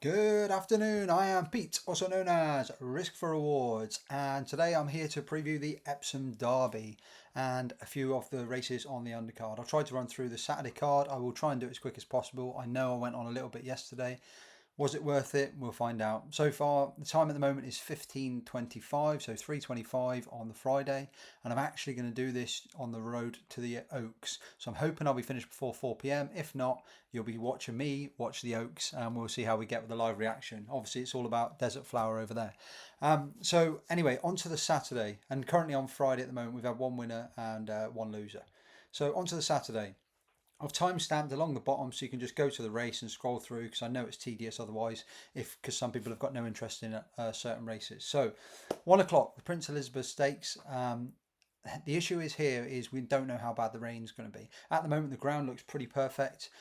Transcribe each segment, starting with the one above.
Good afternoon, I am Pete, also known as Risk for Rewards, and today I'm here to preview the Epsom Derby and a few of the races on the undercard. I'll try to run through the Saturday card. I will try and do it as quick as possible. I know I went on a little bit yesterday. Was it worth it? We'll find out. So far, the time at the moment is 15:25, so 3:25 on the Friday, and I'm actually going to do this on the road to the Oaks. So I'm hoping I'll be finished before 4 p.m. If not, you'll be watching me watch the Oaks, and we'll see how we get with the live reaction. Obviously, it's all about Desert Flower over there. So anyway, on to the Saturday, and currently on Friday at the moment, we've had one winner and one loser. So on to the Saturday. I've time stamped along the bottom so you can just go to the race and scroll through because I know it's tedious otherwise because some people have got no interest in certain races. So 1 o'clock, the Prince Elizabeth Stakes. The issue is here is we don't know how bad the rain's going to be. At the moment, the ground looks pretty perfect.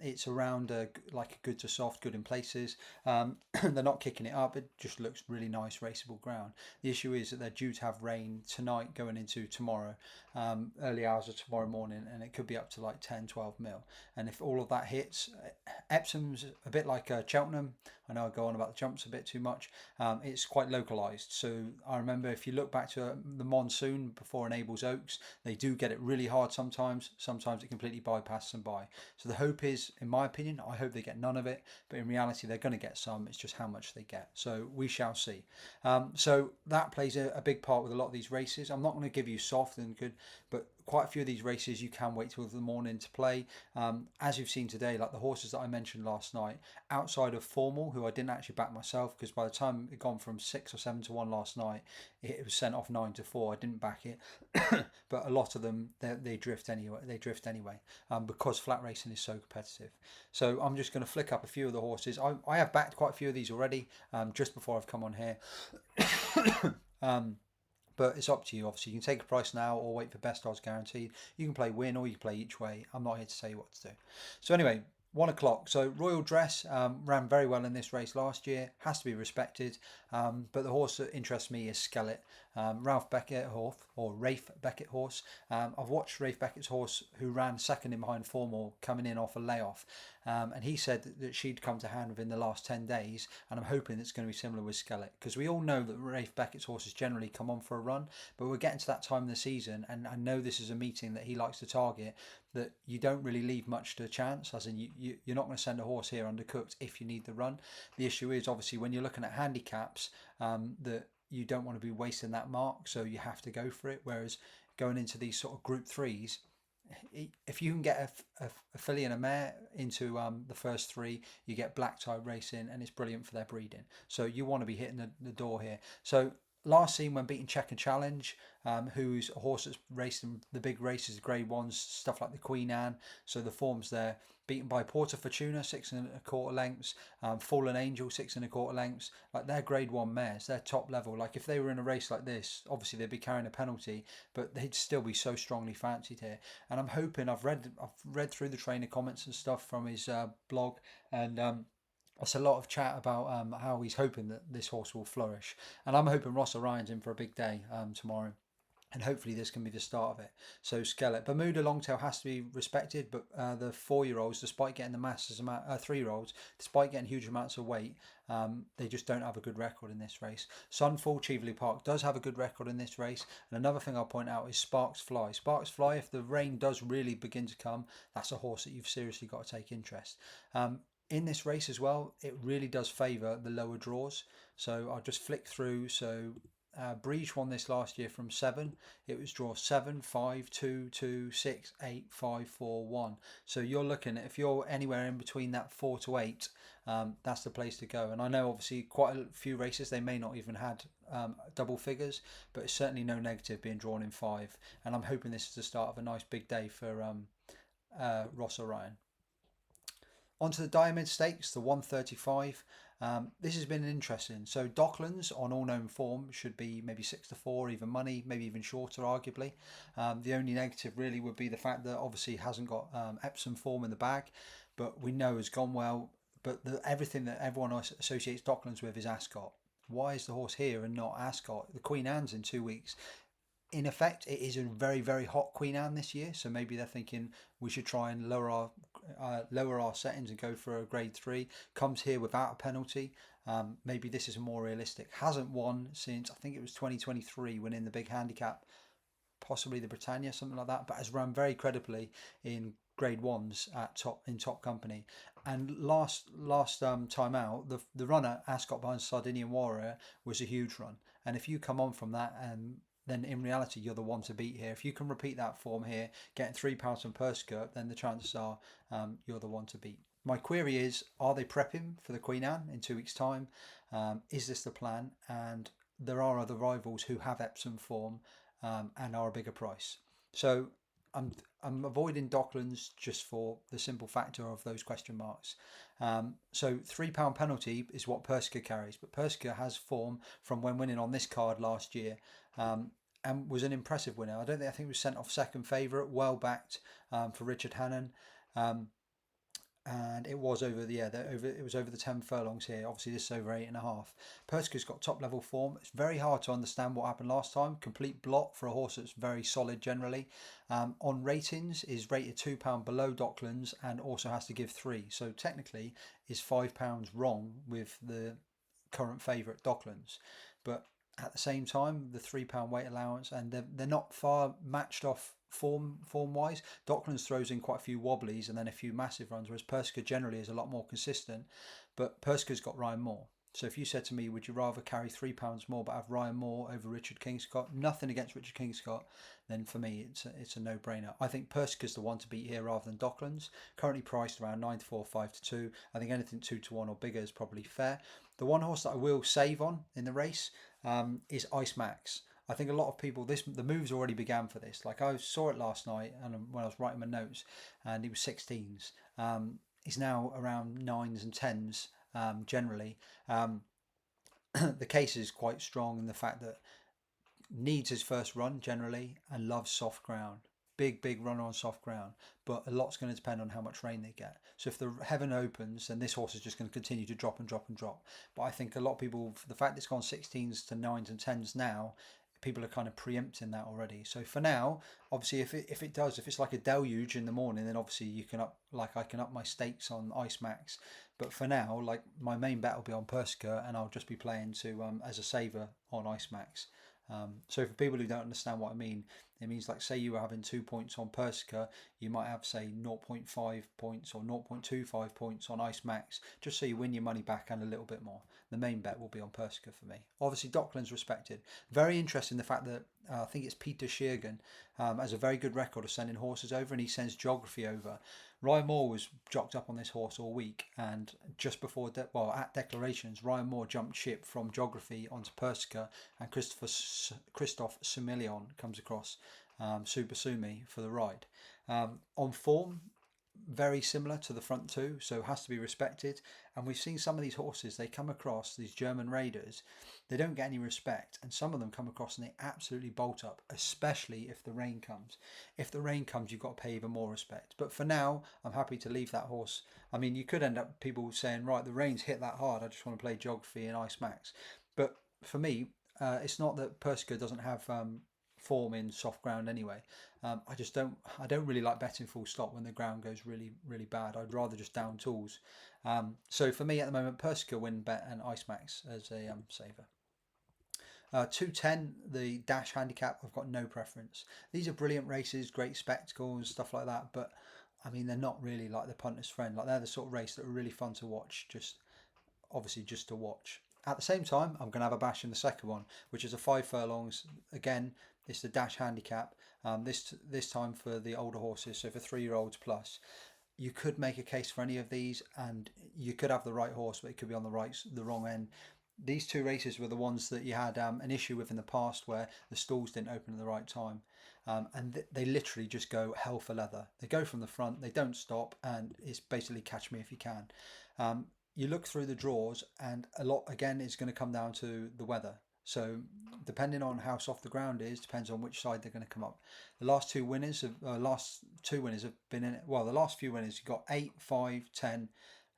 It's around like a good to soft, good in places. They're not kicking it up. It just looks really nice, raceable ground. The issue is that they're due to have rain tonight going into tomorrow, early hours of tomorrow morning, and it could be up to like 10, 12 mil. And if all of that hits, Epsom's a bit like Cheltenham. I know I go on about the jumps a bit too much. It's quite localised. So I remember if you look back to the monsoon before Enables Oaks, they do get it really hard sometimes. Sometimes it completely bypasses them by. So the hope is, in my opinion, I hope they get none of it. But in reality, they're going to get some. It's just how much they get. So we shall see. So that plays a big part with a lot of these races. I'm not going to give you soft and good, but quite a few of these races you can wait till the morning to play. As you've seen today, like the horses that I mentioned last night, outside of Formal, who I didn't actually back myself because by the time it gone from 6 or 7 to 1 last night, it was sent off 9 to 4. I didn't back it, but a lot of them they drift anyway. Because flat racing is so competitive. So I'm just going to flick up a few of the horses. I have backed quite a few of these already just before I've come on here. But it's up to you. Obviously, you can take a price now or wait for best odds guaranteed. You can play win or you can play each way. I'm not here to tell you what to do. So anyway, 1 o'clock. So Royal Dress ran very well in this race last year. Has to be respected. But the horse that interests me is Skellet. Ralph Beckett horse or Rafe Beckett horse. I've watched Rafe Beckett's horse who ran second in behind Formal coming in off a layoff. And he said that she'd come to hand within the last 10 days. And I'm hoping it's going to be similar with Skellet because we all know that Rafe Beckett's horses generally come on for a run. But we're getting to that time in the season. And I know this is a meeting that he likes to target, that you don't really leave much to chance, as in you're not going to send a horse here undercooked if you need the run. The issue is obviously when you're looking at handicaps that you don't want to be wasting that mark, so you have to go for it. Whereas going into these sort of group threes, if you can get a filly and a mare into the first three, you get black type racing and it's brilliant for their breeding. So you want to be hitting the door here. So last seen when beating Check and Challenge, who's a horse that's raced in the big races, grade ones, stuff like the Queen Anne. So the form's there. Beaten by Porta Fortuna, 6 1/4 lengths. Fallen Angel, 6 1/4 lengths. Like they're grade one mares, they're top level. Like if they were in a race like this, obviously they'd be carrying a penalty, but they'd still be so strongly fancied here. And I'm hoping I've read through the trainer comments and stuff from his blog, and there's a lot of chat about how he's hoping that this horse will flourish. And I'm hoping Ross Orion's in for a big day tomorrow. And hopefully this can be the start of it. So Skellet. Bermuda Longtail has to be respected, but the 4-year-olds, despite getting the masses amount, 3-year-olds, despite getting huge amounts of weight, they just don't have a good record in this race. Sunfall Cheveley Park does have a good record in this race. And another thing I'll point out is Sparks Fly. Sparks Fly, if the rain does really begin to come, that's a horse that you've seriously got to take interest. In this race as well, it really does favour the lower draws. So I'll just flick through. So Breach won this last year from 7. It was draw 7, 5, 2, 2, 6, 8, 5, 4, 1. So you're looking at, if you're anywhere in between that 4 to 8, that's the place to go. And I know obviously quite a few races they may not even had double figures, but it's certainly no negative being drawn in 5. And I'm hoping this is the start of a nice big day for Ross Orion. Onto the Diamond Stakes, the 135. This has been interesting. So Docklands on all known form should be maybe 6 to 4, even money, maybe even shorter, arguably. The only negative really would be the fact that obviously it hasn't got Epsom form in the bag, but we know has gone well. But everything that everyone associates Docklands with is Ascot. Why is the horse here and not Ascot? The Queen Anne's in 2 weeks. In effect, it is a very, very hot Queen Anne this year, so maybe they're thinking we should try and lower our lower our settings and go for a grade 3, comes here without a penalty. Maybe this is more realistic. Hasn't won since I think it was 2023, winning the big handicap, possibly the Britannia, something like that, but has run very credibly in grade 1s at top company. And last time out, the run at Ascot behind Sardinian Warrior was a huge run. And if you come on from that, and then in reality you're the one to beat here. If you can repeat that form here, getting £3 from Persica, then the chances are you're the one to beat. My query is, are they prepping for the Queen Anne in 2 weeks' time? Is this the plan? And there are other rivals who have Epsom form and are a bigger price. So I'm avoiding Docklands just for the simple factor of those question marks. So £3 penalty is what Persica carries, but Persica has form from when winning on this card last year. And was an impressive winner. I think it was sent off second favourite, well backed for Richard Hannon. And it was over the 10 furlongs here. Obviously this is over 8.5. Persica's got top level form. It's very hard to understand what happened last time. Complete blot for a horse that's very solid generally. On ratings is rated £2 below Docklands and also has to give 3. So technically is £5 wrong with the current favourite Docklands. But at the same time, the £3 weight allowance, and they're not far matched off form wise. Docklands throws in quite a few wobblies and then a few massive runs, whereas Persica generally is a lot more consistent. But Persica's got Ryan Moore. So if you said to me, would you rather carry £3 more but have Ryan Moore over Richard Kingscott? Nothing against Richard Kingscott, then for me it's a no-brainer. I think Persica's the one to beat here rather than Docklands. Currently priced around 9-4, 5-2. I think anything 2-1 or bigger is probably fair. The one horse that I will save on in the race is Ice Max. I think a lot of people, the moves already began for this. Like I saw it last night, and when I was writing my notes, and he was 16s. He's now around 9s and 10s generally. The case is quite strong in the fact that needs his first run generally and loves soft ground. Big runner on soft ground, but a lot's going to depend on how much rain they get. So if the heaven opens, then this horse is just going to continue to drop and drop and drop. But I think a lot of people, for the fact it's gone 16s to 9s and 10s now, people are kind of preempting that already. So for now, obviously, if it's like a deluge in the morning, then obviously I can up my stakes on Ice Max. But for now, like my main bet will be on Persica, and I'll just be playing to as a saver on Ice Max. So for people who don't understand what I mean, it means like say you were having 2 points on Persica, you might have say 0.5 points or 0.25 points on Ice Max, just so you win your money back and a little bit more. The main bet will be on Persica for me. Obviously Docklands respected. Very interesting the fact that I think it's Peter Sheargan has a very good record of sending horses over, and he sends Geography over. Ryan Moore was jocked up on this horse all week, and just before at declarations, Ryan Moore jumped ship from Geography onto Persica, and Christophe Soumillon comes across Super Sumi for the ride. On form, very similar to the front two, so has to be respected. And we've seen some of these horses, they come across, these German raiders, they don't get any respect, and some of them come across and they absolutely bolt up, especially if the rain comes. If the rain comes, you've got to pay even more respect. But for now, I'm happy to leave that horse. I mean, you could end up people saying, right, the rain's hit that hard, I just want to play Geography and Ice Max. But for me, it's not that Persica doesn't have form in soft ground anyway. I don't really like betting full stop when the ground goes really bad. I'd rather just down tools. So for me at the moment, Persica win bet and Ice Max as a saver. 210, the dash handicap, I've got no preference. These are brilliant races, great spectacles, stuff like that, but I mean they're not really like the punter's friend. Like they're the sort of race that are really fun to watch, just to watch. At the same time, I'm going to have a bash in the second one, which is a 5 furlongs. Again, it's the dash handicap. This time for the older horses, so for 3-year-olds plus. You could make a case for any of these, and you could have the right horse, but it could be on the wrong end. These two races were the ones that you had an issue with in the past, where the stalls didn't open at the right time, and they literally just go hell for leather. They go from the front, they don't stop, and it's basically catch me if you can. You look through the draws, and a lot again is going to come down to the weather. So depending on how soft the ground is, depends on which side they're going to come up. The last two winners have been in it. Well, the last few winners, you've got 8, 5, 10,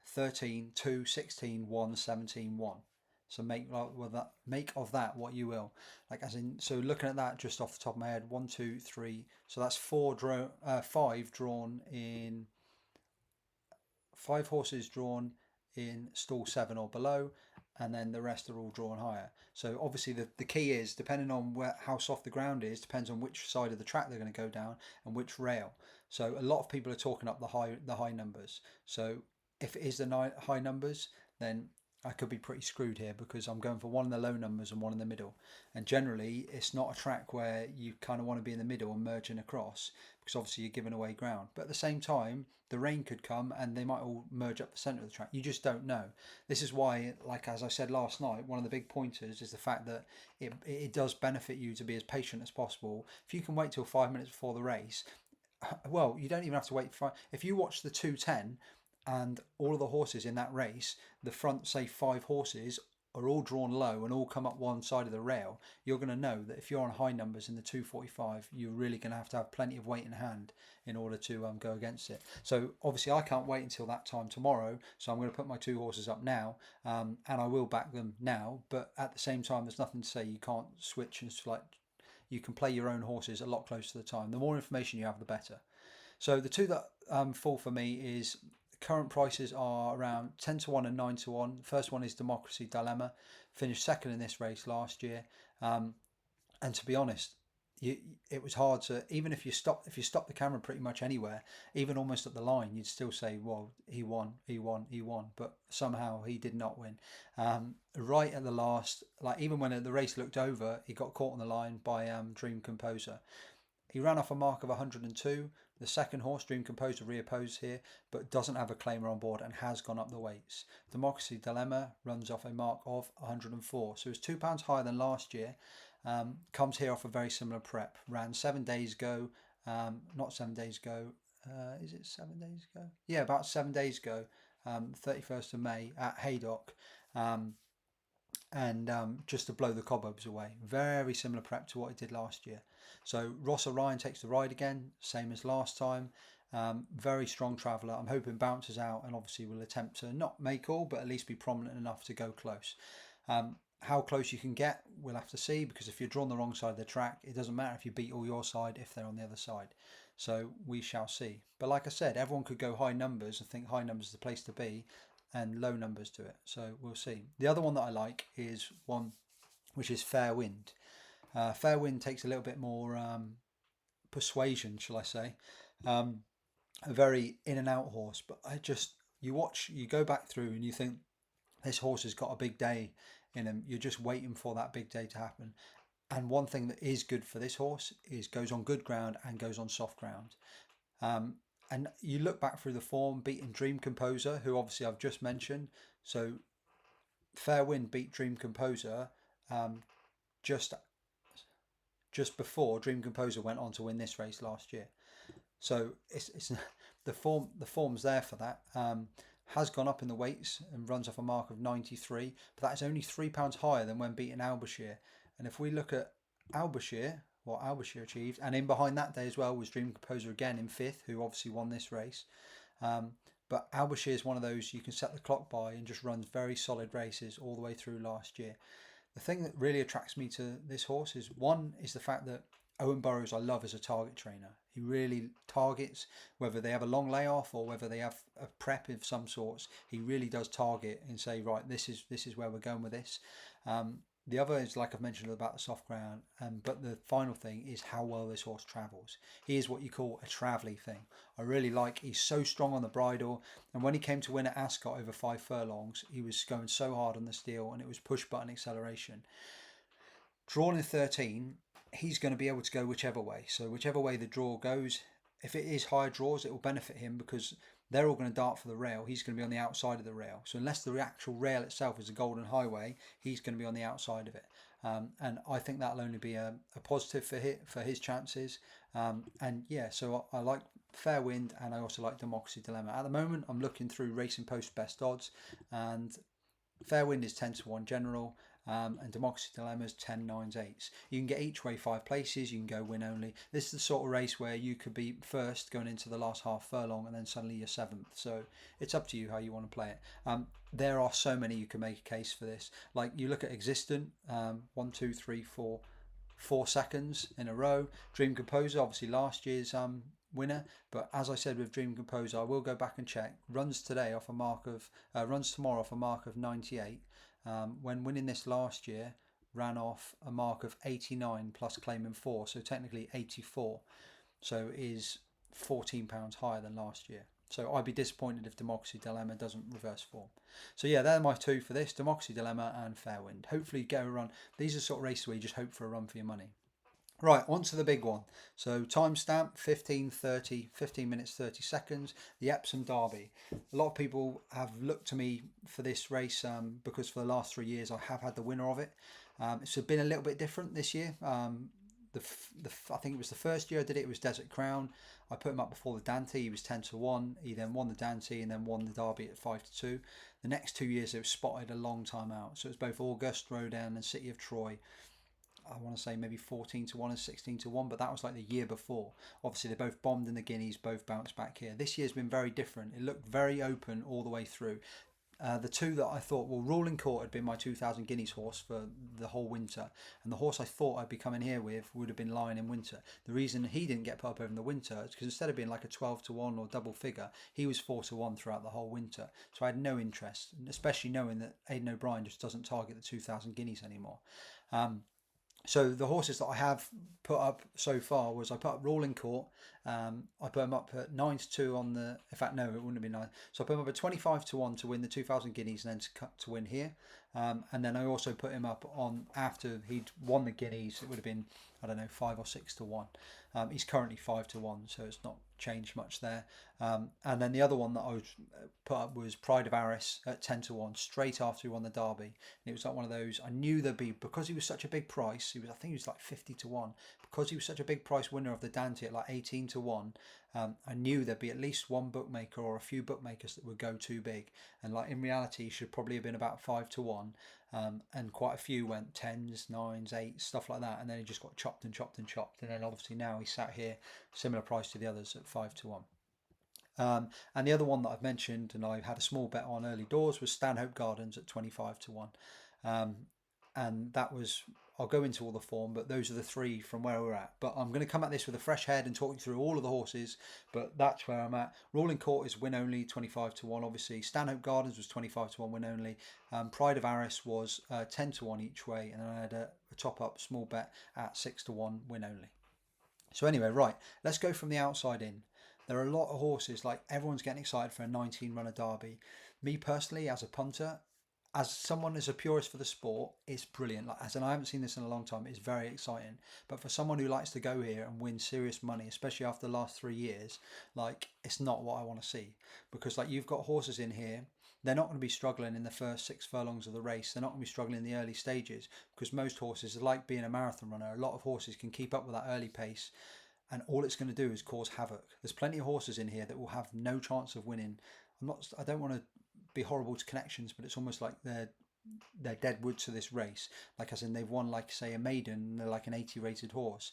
13, 2, 16, 1, 17, 1. So make of that what you will. Like as in, so looking at that just off the top of my head, 1, 2, 3. So that's 5 drawn in 5 horses drawn in stall 7 or below, and then the rest are all drawn higher. So obviously the key is, depending on how soft the ground is, depends on which side of the track they're going to go down and which rail. So a lot of people are talking up the high numbers. So if it is the high numbers, then I could be pretty screwed here, because I'm going for one in the low numbers and one in the middle. And generally, it's not a track where you kind of want to be in the middle and merging across, because obviously you're giving away ground. But at the same time, the rain could come and they might all merge up the centre of the track. You just don't know. This is why, like as I said last night, one of the big pointers is the fact that it does benefit you to be as patient as possible. If you can wait till 5 minutes before the race, well, you don't even have to wait for. If you watch the 2:10 and all of the horses in that race, the front, say 5 horses, are all drawn low and all come up one side of the rail, you're going to know that if you're on high numbers in the 2:45, you're really going to have plenty of weight in hand in order to go against it. So obviously I can't wait until that time tomorrow, so I'm going to put my 2 horses up now, and I will back them now. But at the same time, there's nothing to say you can't switch, and you can play your own horses a lot closer to the time. The more information you have, the better. So the 2 that fall for me is, current prices are around 10 to 1 and 9 to 1. First one is Democracy Dilemma, finished second in this race last year. And to be honest, it was hard to, even if you stop the camera pretty much anywhere, even almost at the line, you'd still say, well, he won, but somehow he did not win. Right at the last, like even when the race looked over, he got caught on the line by Dream Composer. He ran off a mark of 102. The second horse, Dream Composer, reopposed here, but doesn't have a claimer on board and has gone up the weights. Democracy Dilemma runs off a mark of 104. So it's £2 higher than last year. Comes here off a very similar prep. Ran 7 days ago. Not 7 days ago. Is it 7 days ago? Yeah, about 7 days ago. 31st of May at Haydock. And just to blow the cobwebs away. Very similar prep to what he did last year. So Ross Orion takes the ride again, same as last time. Very strong traveller. I'm hoping bounces out, and obviously will attempt to not make all, but at least be prominent enough to go close. How close you can get, we'll have to see, because if you're drawn the wrong side of the track, it doesn't matter if you beat all your side if they're on the other side. So we shall see. But like I said, everyone could go high numbers and think high numbers is the place to be, and low numbers to it. So we'll see. The other one that I like is one which is Fair Wind. Fair Wind takes a little bit more persuasion, shall I say. A very in and out horse, but you go back through and you think this horse has got a big day in him. You're just waiting for that big day to happen. And one thing that is good for this horse is goes on good ground and goes on soft ground. And you look back through the form, beating Dream Composer, who obviously I've just mentioned. So Fair Wind beat Dream Composer just before Dream Composer went on to win this race last year. So it's the form's there for that. Has gone up in the weights and runs off a mark of 93, but that is only £3 higher than when beating Albashire. And if we look at Albashire, what Albashire achieved, and in behind that day as well was Dream Composer again in 5th, who obviously won this race. But Albashire is one of those you can set the clock by and just runs very solid races all the way through last year. The thing that really attracts me to this horse is the fact that Owen Burrows I love as a target trainer. He really targets, whether they have a long layoff or whether they have a prep of some sorts. He really does target and say, right, this is where we're going with this. The other is, like I've mentioned, about the soft ground, but the final thing is how well this horse travels. He is what you call a travelly thing. I really like, he's so strong on the bridle, and when he came to win at Ascot over 5 furlongs, he was going so hard on the steel, and it was push button acceleration. Drawn in 13, he's going to be able to go whichever way. So whichever way the draw goes, if it is higher draws, it will benefit him because they're all going to dart for the rail. He's going to be on the outside of the rail. So unless the actual rail itself is a golden highway, he's going to be on the outside of it. And I think that'll only be a positive for his chances. And yeah, so I like Fair Wind, and I also like Democracy Dilemma. At the moment, I'm looking through Racing Post best odds, and Fair Wind is 10 to 1 general. And Democracy Dilemma is 10, 9s, 8s. You can get each way 5 places. You can go win only. This is the sort of race where you could be first going into the last half furlong and then suddenly you're 7th. So it's up to you how you want to play it. There are so many you can make a case for this. Like you look at Existent, 1, 2, 3, 4 seconds in a row. Dream Composer, obviously last year's winner. But as I said with Dream Composer, I will go back and check. Runs today off a mark of runs tomorrow off a mark of 98. When winning this last year, ran off a mark of 89 plus claiming 4, so technically 84. So is £14 higher than last year. So I'd be disappointed if Democracy Dilemma doesn't reverse form. So yeah, they're my two for this: Democracy Dilemma and Fairwind. Hopefully, get a run. These are sort of races where you just hope for a run for your money. Right, on to the big one. So timestamp 15 minutes 30 seconds. The Epsom Derby. A lot of people have looked to me for this race because for the last 3 years I have had the winner of it. It's been a little bit different this year. I think it was the first year I did it. It was Desert Crown. I put him up before the Dante. He was 10-1. He then won the Dante and then won the Derby at 5-2. The next 2 years it was spotted a long time out. So it was both August, Rodan, and City of Troy. I want to say maybe 14-1 and 16-1, but that was like the year before. Obviously, they both bombed in the Guineas, both bounced back here. This year's been very different. It looked very open all the way through. The two that I thought, well, Ruling Court had been my 2000 Guineas horse for the whole winter, and the horse I thought I'd be coming here with would have been Lion in Winter. The reason he didn't get put up over in the winter is because instead of being like a 12-1 or double figure, he was 4-1 throughout the whole winter. So I had no interest, especially knowing that Aidan O'Brien just doesn't target the 2000 Guineas anymore. So the horses that I have put up so far was I put up Ruling Court. I put him up at 9-2 on the. In fact, no, it wouldn't have been 9. So I put him up at 25-1 to win the 2000 Guineas and then to win here. And then I also put him up on after he'd won the Guineas. It would have been, I don't know, 5 or 6-1. He's currently 5-1, so it's not changed much there. And then the other one that I was put up was Pride of Aris at 10-1, straight after he won the Derby. And it was like one of those. I knew there'd be, because he was such a big price. I think he was like 50-1. Because he was such a big price winner of the Dante at like 18-1. I knew there'd be at least one bookmaker or a few bookmakers that would go too big, and like in reality, he should probably have been about 5-1. And quite a few went 10s, 9s, 8s, stuff like that, and then he just got chopped and chopped and chopped, and then obviously now he's sat here, similar price to the others at 5-1. And the other one that I've mentioned and I had a small bet on early doors was Stanhope Gardens at 25-1. And that was, I'll go into all the form, but those are the three from where we're at. But I'm going to come at this with a fresh head and talk you through all of the horses, but that's where I'm at. Ruling Court is win only, 25-1, obviously. Stanhope Gardens was 25-1 win only. Pride of Aris was 10-1 each way, and then I had a top up small bet at 6-1 win only. So anyway, right, let's go from the outside in. There are a lot of horses, like everyone's getting excited for a 19-runner Derby. Me personally, as a punter, as someone as a purist for the sport, it's brilliant. Like, as in, I haven't seen this in a long time. It's very exciting. But for someone who likes to go here and win serious money, especially after the last 3 years, like it's not what I want to see. Because like you've got horses in here, they're not going to be struggling in the first 6 furlongs of the race. They're not going to be struggling in the early stages because most horses are like being a marathon runner. A lot of horses can keep up with that early pace, and all it's going to do is cause havoc. There's plenty of horses in here that will have no chance of winning. I don't want to be horrible to Connections, but it's almost like they're dead wood to this race. Like as in they've won, like say a maiden, and they're like an 80 rated horse.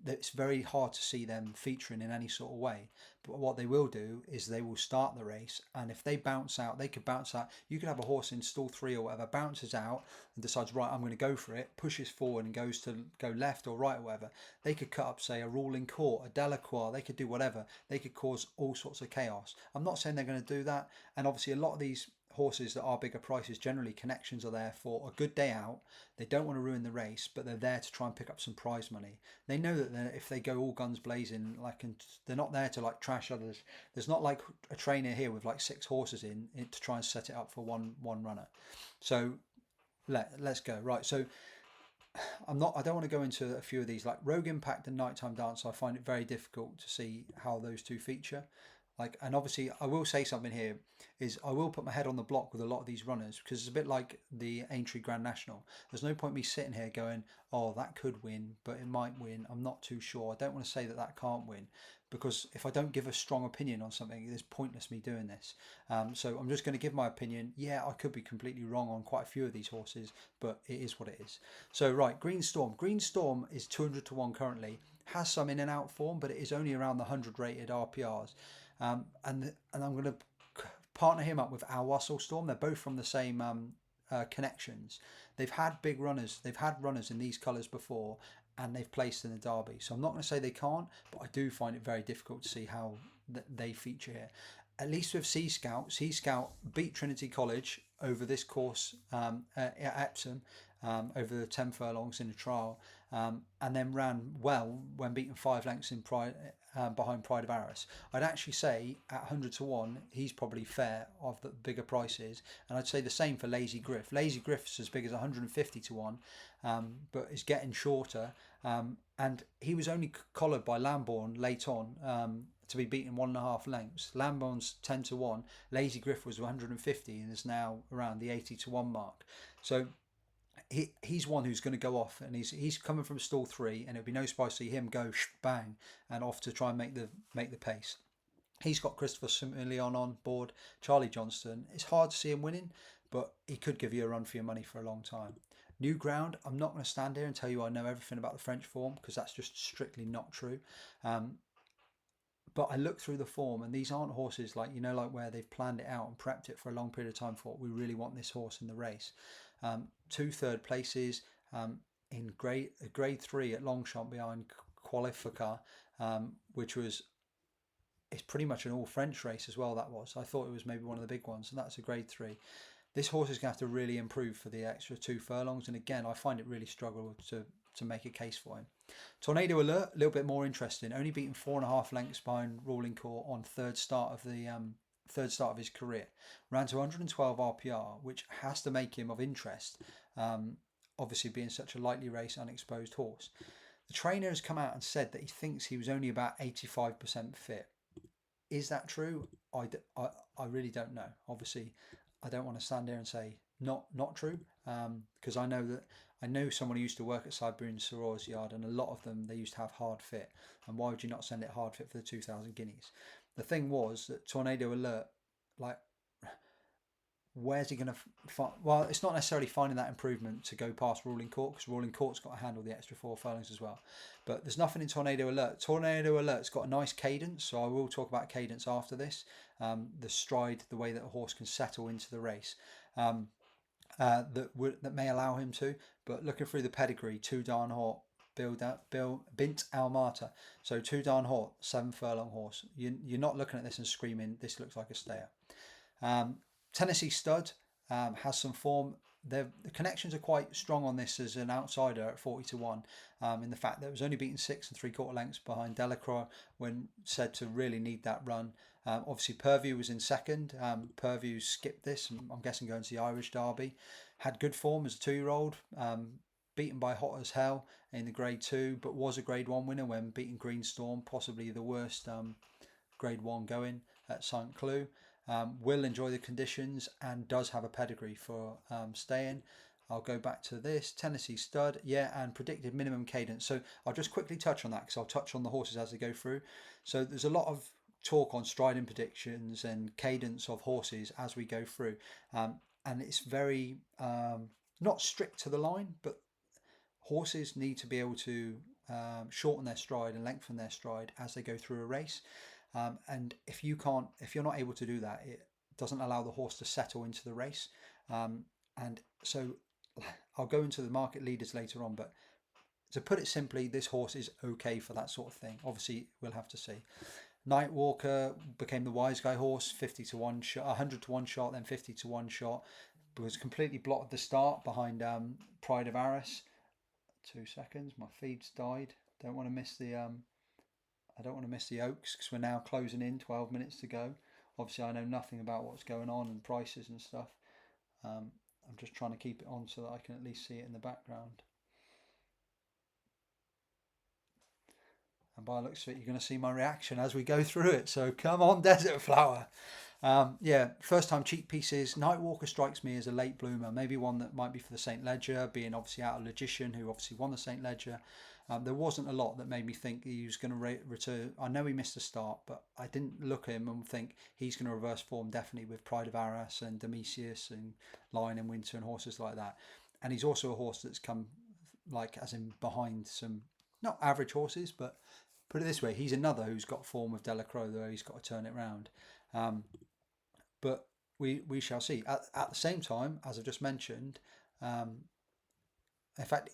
It's very hard to see them featuring in any sort of way. But what they will do is they will start the race, and if they bounce out, they could bounce out. You could have a horse in stall 3 or whatever, bounces out and decides, right, I'm going to go for it, pushes forward and goes to go left or right or whatever. They could cut up, say, a Ruling Court, a Delacroix. They could do whatever. They could cause all sorts of chaos. I'm not saying they're going to do that. And obviously a lot of these horses that are bigger prices, generally Connections are there for a good day out. They don't want to ruin the race, but they're there to try and pick up some prize money. They know that if they go all guns blazing, like, and they're not there to like trash others. There's not like a trainer here with like 6 horses in to try and set it up for one runner. So let's go. Right, so I don't want to go into a few of these, like Rogue Impact and Nighttime Dance. I find it very difficult to see how those two feature. Like, and obviously I will say something here is I will put my head on the block with a lot of these runners, because it's a bit like the Aintree Grand National. There's no point me sitting here going, oh, that could win, but it might win. I'm not too sure. I don't want to say that can't win, because if I don't give a strong opinion on something, it's pointless me doing this. So I'm just going to give my opinion. Yeah, I could be completely wrong on quite a few of these horses, but it is what it is. So right, Green Storm. Green Storm is 200-1 currently. Has some in and out form, but it is only around the 100 rated RPRs. And I'm going to partner him up with Al Wassel Storm. They're both from the same Connections. They've had big runners. They've had runners in these colours before, and they've placed in the Derby. So I'm not going to say they can't, but I do find it very difficult to see how they feature here. At least with Sea Scout, Sea Scout beat Trinity College over this course at Epsom over the 10 furlongs in a trial, and then ran well when beaten 5 lengths in behind Pride of Arras. I'd actually say at 100 to 1, he's probably fair of the bigger prices, and I'd say the same for Lazy Griff. Lazy Griff's as big as 150 to 1, but is getting shorter, and he was only collared by Lambourne late on. To be beaten 1.5 lengths. Lambourne's 10 to 1. Lazy Griff was 150 and is now around the 80 to 1 mark. So he's one who's going to go off, and he's coming from stall 3, and it'd be no surprise to see him go bang and off to try and make the pace. He's got Christopher Simeon on board, Charlie Johnston. It's hard to see him winning, but he could give you a run for your money for a long time. New ground, I'm not going to stand here and tell you I know everything about the French form, because that's just strictly not true. But I look through the form, and these aren't horses like where they've planned it out and prepped it for a long period of time. Thought we really want this horse in the race. 2 third places in grade 3 at Longchamp behind Qualifica, which was it's pretty much an all French race as well. That was, I thought it was maybe one of the big ones, and that's a grade 3. This horse is going to have to really improve for the extra 2 furlongs, and again I find it really struggle to make a case for him. Tornado Alert, a little bit more interesting. Only beaten 4.5 lengths behind Ruling Court on third start of his career. Ran to 112 RPR, which has to make him of interest. Obviously, being such a lightly raced, unexposed horse. The trainer has come out and said that he thinks he was only about 85% fit. Is that true? I really don't know. Obviously, I don't want to stand there and say not true, because I know someone who used to work at Sudbury and Soror's yard, and a lot of them, they used to have hard fit. And why would you not send it hard fit for the 2,000 guineas? The thing was that Tornado Alert, where's he going to find? Well, it's not necessarily finding that improvement to go past Ruling Court, because Ruling Court's got to handle the extra 4 furlongs as well. But there's nothing in Tornado Alert. Tornado Alert's got a nice cadence, so I will talk about cadence after this. The stride, the way that a horse can settle into the race. That may allow him to, but looking through the pedigree, Too Darn Hot, Bint Almata. So Too Darn Hot, 7 furlong horse. You're not looking at this and screaming, this looks like a stayer. Tennessee Stud has some form. The connections are quite strong on this as an outsider at 40 to 1, in the fact that it was only beaten 6 3/4 lengths behind Delacroix when said to really need that run. Obviously, Purview was in second. Purview skipped this, I'm guessing going to the Irish Derby. Had good form as a 2-year-old, beaten by Hot as Hell in the grade 2, but was a grade 1 winner when beating Green Storm, possibly the worst grade 1 going at St. Cloud. Will enjoy the conditions and does have a pedigree for staying. I'll go back to this. Tennessee Stud, and predicted minimum cadence. So I'll just quickly touch on that, because I'll touch on the horses as they go through. So there's a lot of talk on striding predictions and cadence of horses as we go through. And it's very not strict to the line, but horses need to be able to shorten their stride and lengthen their stride as they go through a race. And if you're not able to do that, it doesn't allow the horse to settle into the race. And so I'll go into the market leaders later on, but to put it simply, this horse is okay for that sort of thing. Obviously, we'll have to see. Nightwalker became the wise guy horse, 50 to 1 shot, 100 to 1 shot, then 50 to 1 shot. Was completely blocked at the start behind Pride of Arras. 2 seconds, my feed's died. Don't want to miss the Oaks, because we're now closing in, 12 minutes to go. Obviously, I know nothing about what's going on and prices and stuff. I'm just trying to keep it on so that I can at least see it in the background. And by the looks of it, you're going to see my reaction as we go through it. So come on, Desert Flower. First time cheap pieces. Nightwalker strikes me as a late bloomer, maybe one that might be for the St. Leger, being obviously out of Logician, who obviously won the St. Leger. There wasn't a lot that made me think he was going to return. I know he missed a start, but I didn't look at him and think he's going to reverse form definitely with Pride of Arras and Domitius and Lion and Winter and horses like that. And he's also a horse that's come, as in behind some, not average horses, but put it this way, he's another who's got form with Delacroix, though he's got to turn it round. But we shall see. At the same time, as I've just mentioned, in fact,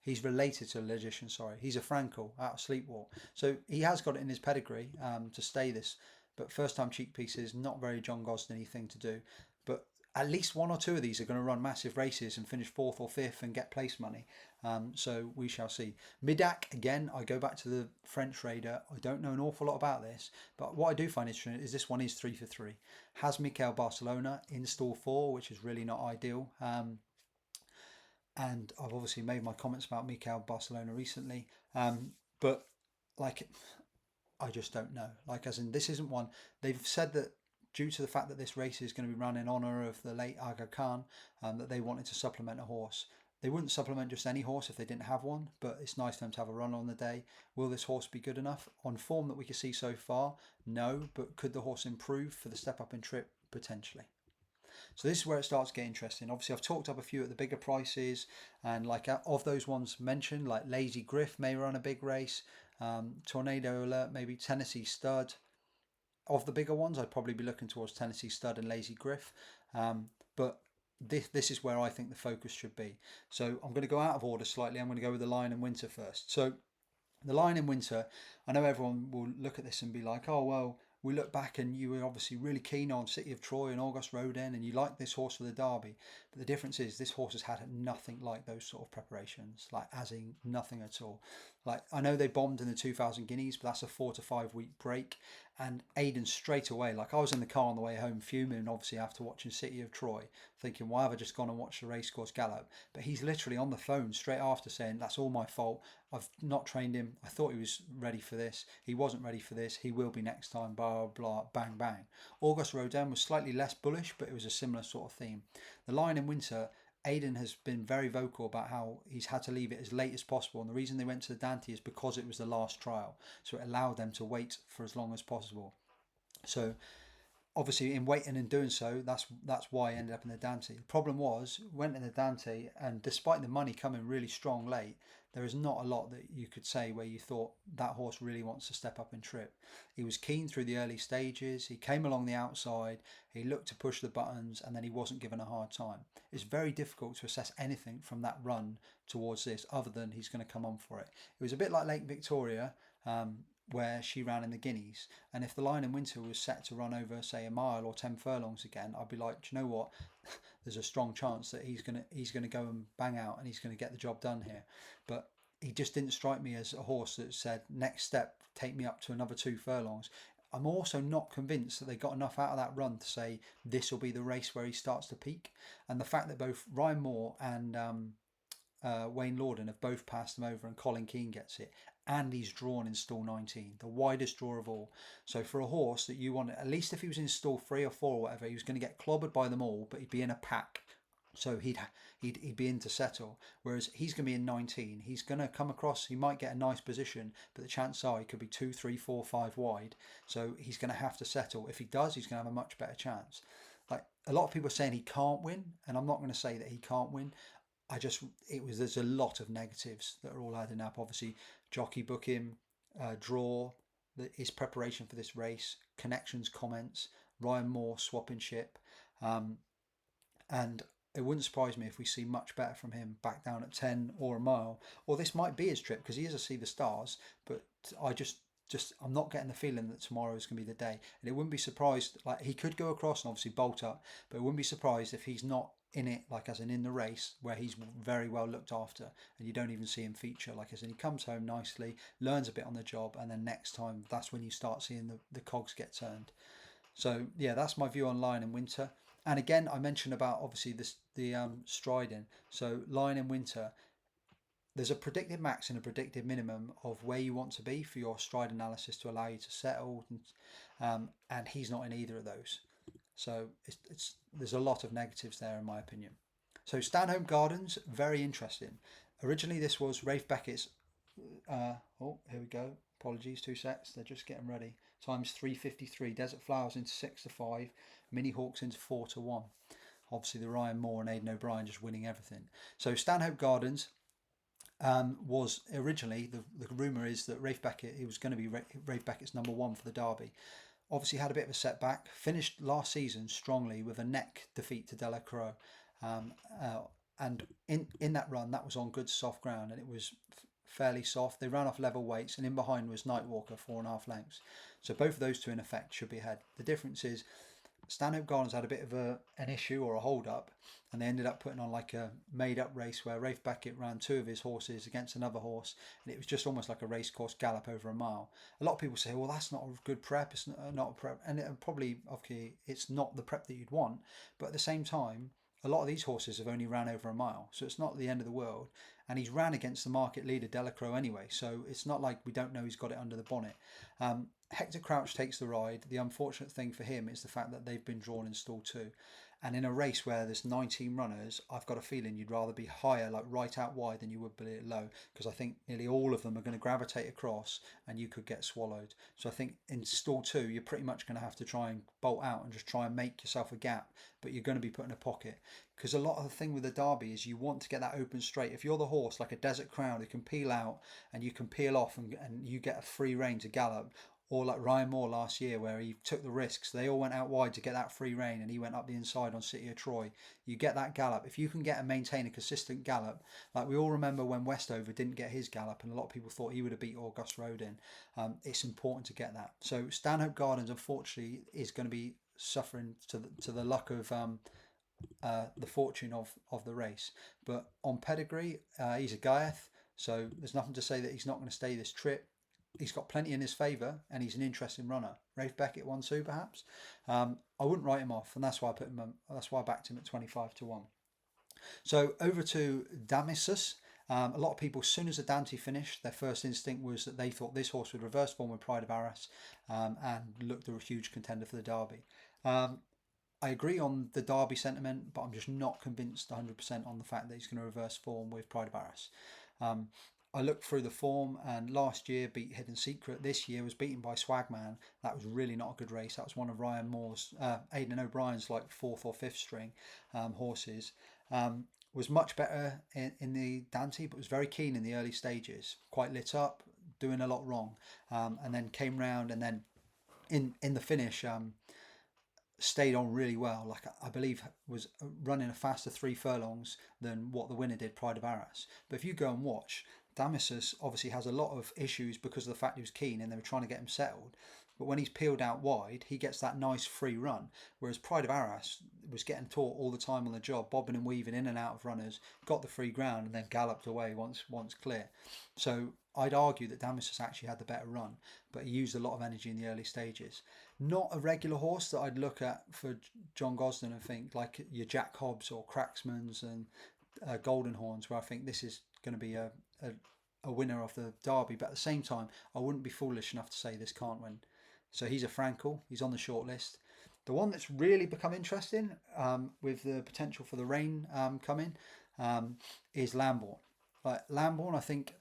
He's related to a logician, sorry. He's a Frankel out of Sleepwalk. So he has got it in his pedigree to stay this. But first time cheek pieces, not very John Gosden-y thing to do. But at least one or two of these are going to run massive races and finish fourth or fifth and get place money. So we shall see. Midak, again, I go back to the French Raider. I don't know an awful lot about this, but what I do find interesting is this one is 3 for 3. Has Mikel Barcelona in stall 4, which is really not ideal. And I've obviously made my comments about Mikel Barcelona recently. But like, I just don't know. Like, as in, this isn't one. They've said that due to the fact that this race is going to be run in honour of the late Aga Khan, that they wanted to supplement a horse. They wouldn't supplement just any horse if they didn't have one, but it's nice for them to have a run on the day. Will this horse be good enough? On form that we can see so far, no, but could the horse improve for the step up in trip? Potentially. So this is where it starts getting interesting. Obviously, I've talked up a few at the bigger prices, and like of those ones mentioned, like Lazy Griff may run a big race, Tornado Alert, maybe Tennessee Stud. Of the bigger ones, I'd probably be looking towards Tennessee Stud and Lazy Griff, but this is where I think the focus should be. So I'm going to go out of order slightly. I'm going to go with the Lion in Winter first. So the Lion in Winter, I know everyone will look at this and be like, oh, well, we look back and you were obviously really keen on City of Troy and August Rodin and you like this horse for the Derby. But the difference is this horse has had nothing like those sort of preparations, like as in nothing at all. Like, I know they bombed in the 2000 Guineas, but that's a 4 to 5 week break. And Aidan straight away, like I was in the car on the way home fuming, obviously after watching City of Troy, thinking, why have I just gone and watched the racecourse gallop? But he's literally on the phone straight after saying, that's all my fault. I've not trained him. I thought he was ready for this. He wasn't ready for this. He will be next time, blah, blah, bang, bang. August Rodin was slightly less bullish, but it was a similar sort of theme. The Lion in Winter, Aidan has been very vocal about how he's had to leave it as late as possible. And the reason they went to the Dante is because it was the last trial. So it allowed them to wait for as long as possible. So obviously in waiting and doing so, that's why I ended up in the Dante. The problem was, went in the Dante, and despite the money coming really strong late, there is not a lot that you could say where you thought that horse really wants to step up and trip. He was keen through the early stages. He came along the outside. He looked to push the buttons, and then he wasn't given a hard time. It's very difficult to assess anything from that run towards this other than he's going to come on for it. It was a bit like Lake Victoria, where she ran in the Guineas. And if the Lion in Winter was set to run over, say, a mile or 10 furlongs again, I'd be like, do you know what? There's a strong chance that he's gonna go and bang out and he's gonna get the job done here. But he just didn't strike me as a horse that said, next step, take me up to another 2 furlongs. I'm also not convinced that they got enough out of that run to say this will be the race where he starts to peak. And the fact that both Ryan Moore and Wayne Lorden have both passed him over and Colin Keane gets it, and he's drawn in stall 19, the widest draw of all. So for a horse that you want, at least if he was in stall 3 or 4 or whatever, he was going to get clobbered by them all, but he'd be in a pack. So he'd be in to settle. Whereas he's going to be in 19. He's going to come across, he might get a nice position, but the chances are he could be 2, 3, 4, 5 wide. So he's going to have to settle. If he does, he's going to have a much better chance. Like, a lot of people are saying he can't win, and I'm not going to say that he can't win. There's a lot of negatives that are all adding up. Obviously, jockey booking, draw, his preparation for this race, connections, comments, Ryan Moore swapping ship, and it wouldn't surprise me if we see much better from him back down at 10 or a mile, or this might be his trip because he is a See the Stars. But I'm not getting the feeling that tomorrow is going to be the day, and it wouldn't be surprised. Like, he could go across and obviously bolt up, but it wouldn't be surprised if he's not in it, like as in the race where he's very well looked after and you don't even see him feature, like as in he comes home nicely, learns a bit on the job, and then next time that's when you start seeing the cogs get turned. So yeah, that's my view on Lion in Winter. And again, I mentioned about obviously the striding. So Lion in Winter, there's a predicted max and a predicted minimum of where you want to be for your stride analysis to allow you to settle, and he's not in either of those. So there's a lot of negatives there in my opinion. So Stanhope Gardens, very interesting. Originally this was Rafe Beckett's, here we go. Apologies, 2 secs. They're just getting ready. Times 3:53. Desert Flowers into 6 to 5. Mini Hawks into 4 to 1. Obviously the Ryan Moore and Aidan O'Brien just winning everything. So Stanhope Gardens was originally, the rumour is that Rafe Beckett, he was going to be Rafe Beckett's number 1 for the Derby. Obviously had a bit of a setback. Finished last season strongly with a neck defeat to Delacroix. and in that run, that was on good soft ground, and it was fairly soft. They ran off level weights, and in behind was Nightwalker 4.5 lengths. So both of those two in effect should be ahead. The difference is Stanhope Gardens had a bit of an issue or a hold up, and they ended up putting on like a made up race where Rafe Beckett ran two of his horses against another horse, and it was just almost like a race course gallop over a mile. A lot of people say, well, that's not a good prep, it's not a prep, and probably, okay, it's not the prep that you'd want, but at the same time, a lot of these horses have only ran over a mile, so it's not the end of the world. And he's ran against the market leader Delacroix anyway, so it's not like we don't know he's got it under the bonnet. Hector Crouch takes the ride. The unfortunate thing for him is the fact that they've been drawn in stall 2. And in a race where there's 19 runners, I've got a feeling you'd rather be higher, like right out wide, than you would be low, because I think nearly all of them are going to gravitate across and you could get swallowed. So I think in stall 2, you're pretty much going to have to try and bolt out and just try and make yourself a gap, but you're going to be put in a pocket. Because a lot of the thing with the Derby is you want to get that open straight. If you're the horse, like a Desert Crown, who can peel out and you can peel off and you get a free rein to gallop, or like Ryan Moore last year where he took the risks. They all went out wide to get that free rein and he went up the inside on City of Troy. You get that gallop. If you can get and maintain a consistent gallop, like we all remember when Westover didn't get his gallop and a lot of people thought he would have beat August Rodin. It's important to get that. So Stanhope Gardens, unfortunately, is going to be suffering to the luck of the fortune of the race. But on pedigree, he's a Gaiath, so there's nothing to say that he's not going to stay this trip. He's got plenty in his favour, and he's an interesting runner. Rafe Beckett 1-2 perhaps. I wouldn't write him off, and that's why I put him. That's why I backed him at 25-1. So over to Damisus. A lot of people, as soon as the Dante finished, their first instinct was that they thought this horse would reverse form with Pride of Arras and looked a huge contender for the Derby. I agree on the Derby sentiment, but I'm just not convinced 100% on the fact that he's going to reverse form with Pride of Arras. I looked through the form, and last year beat Hidden Secret. This year was beaten by Swagman. That was really not a good race. That was one of Ryan Moore's, Aidan O'Brien's like 4th or 5th string horses. Was much better in the Dante, but was very keen in the early stages. Quite lit up, doing a lot wrong, and then came round, and then in the finish. Stayed on really well. Like I believe was running a faster 3 furlongs than what the winner did, Pride of Arras. But if you go and watch, Damisus obviously has a lot of issues because of the fact he was keen and they were trying to get him settled. But when he's peeled out wide, he gets that nice free run. Whereas Pride of Arras was getting taught all the time on the job, bobbing and weaving in and out of runners, got the free ground and then galloped away once clear. So I'd argue that Damisus actually had the better run, but he used a lot of energy in the early stages. Not a regular horse that I'd look at for John Gosden and think like your Jack Hobbs or Cracksmans and Golden Horns, where I think this is going to be a winner of the Derby. But at the same time, I wouldn't be foolish enough to say this can't win. So he's a Frankel. He's on the short list. The one that's really become interesting with the potential for the rain coming is Lambourne. Lambourne, I think,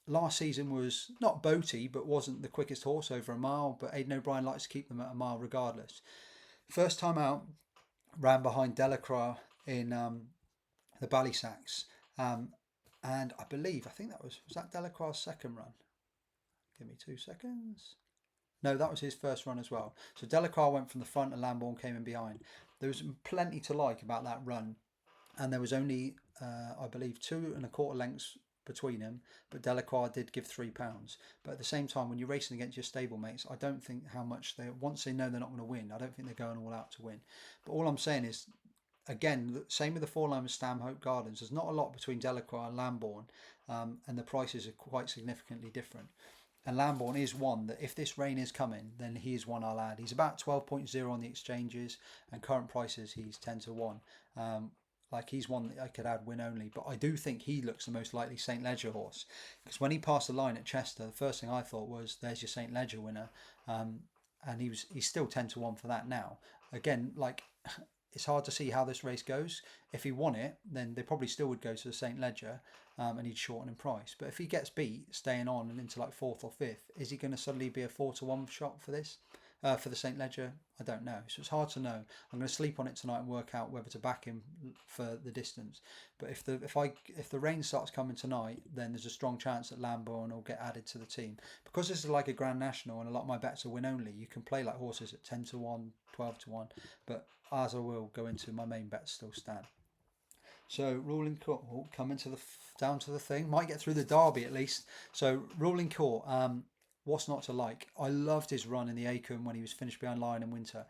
last season was not boaty, but wasn't the quickest horse over a mile. But Aidan O'Brien likes to keep them at a mile regardless. First time out, ran behind Delacroix in the Ballysacks. And I think that was that Delacroix's second run? Give me 2 seconds. No, that was his first run as well. So Delacroix went from the front and Lambourne came in behind. There was plenty to like about that run. And there was only, I believe, 2 1/4 lengths between him, but Delacroix did give £3. But at the same time, when you're racing against your stablemates, I don't think how much once they know they're not going to win, I don't think they're going all out to win. But all I'm saying is, again, same with the 4 line with Stanhope Gardens, there's not a lot between Delacroix and Lambourne, and the prices are quite significantly different. And Lambourne is one that if this rain is coming, then he is one I'll add. He's about 12.0 on the exchanges, and current prices he's 10-1. Like he's one that I could add win only, but I do think he looks the most likely St. Ledger horse, because when he passed the line at Chester, the first thing I thought was, there's your St. Ledger winner, and he's still 10-1 for that now. Again, like it's hard to see how this race goes. If he won it, then they probably still would go to the St. Ledger, and he'd shorten in price. But if he gets beat, staying on and into like 4th or 5th, is he going to suddenly be a 4-1 shot for this? For the St. Ledger, I don't know. So it's hard to know. I'm going to sleep on it tonight and work out whether to back him for the distance. But if the rain starts coming tonight, then there's a strong chance that Lambourne will get added to the team. Because this is like a Grand National and a lot of my bets are win only, you can play like horses at 10-1, 12-1. But as I will go into, my main bets still stand. So ruling court coming to the down to the thing. Might get through the derby at least. So ruling court. What's not to like? I loved his run in the Acomb when he was finished behind Lion in Winter.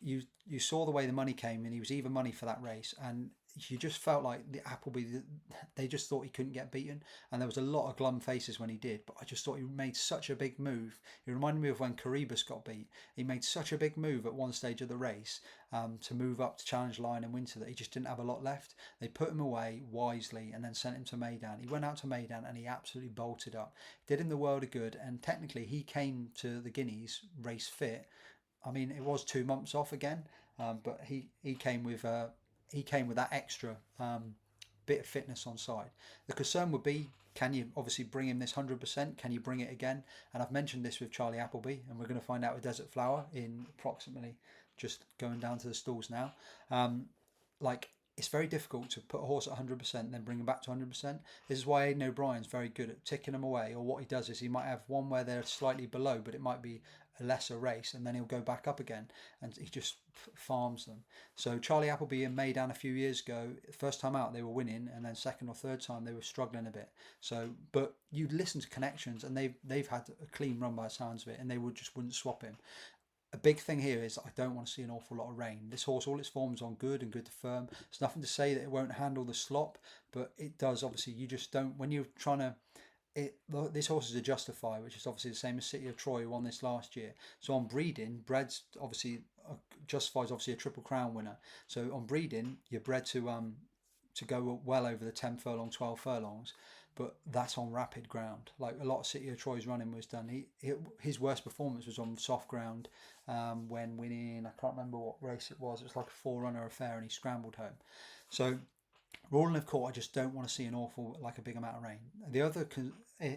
You saw the way the money came, and he was even money for that race, and you just felt like the Appleby, they just thought he couldn't get beaten, and there was a lot of glum faces when he did. But I just thought he made such a big move. It reminded me of when Caribus got beat. He made such a big move at one stage of the race, to move up to challenge Lion in Winter, that he just didn't have a lot left. They put him away wisely and then sent him to Maidan. He went out to Maidan and he absolutely bolted up. Did him the world of good, and technically he came to the Guineas race fit. I mean, it was 2 months off again, but he came with that extra bit of fitness on side. The concern would be, can you obviously bring him this 100%? Can you bring it again? And I've mentioned this with Charlie Appleby, and we're going to find out with Desert Flower in approximately, just going down to the stalls now. Like, it's very difficult to put a horse at 100% and then bring him back to 100%. This is why Aidan O'Brien's very good at ticking them away. Or what he does is he might have one where they're slightly below, but it might be a lesser race, and then he'll go back up again, and he just farms them. So Charlie Appleby and Maidan a few years ago, first time out they were winning, and then second or third time they were struggling a bit. So, but you listen to connections, and they've had a clean run by the sounds of it, and they wouldn't swap him. A big thing here is I don't want to see an awful lot of rain. This horse, all its forms on good and good to firm. It's nothing to say that it won't handle the slop, but it does. Obviously, you just don't, when you're trying to. This horse is a Justify, which is obviously the same as City of Troy, who won this last year. So on breeding, bred's obviously Justify is obviously a Triple Crown winner. So on breeding, you're bred to go well over the 10 furlong, 12 furlongs, but that's on rapid ground. Like a lot of City of Troy's running was done. His worst performance was on soft ground, when winning, I can't remember what race it was. It was like a forerunner affair, and he scrambled home. So ruling of court, I just don't want to see an awful, like a big amount of rain. The other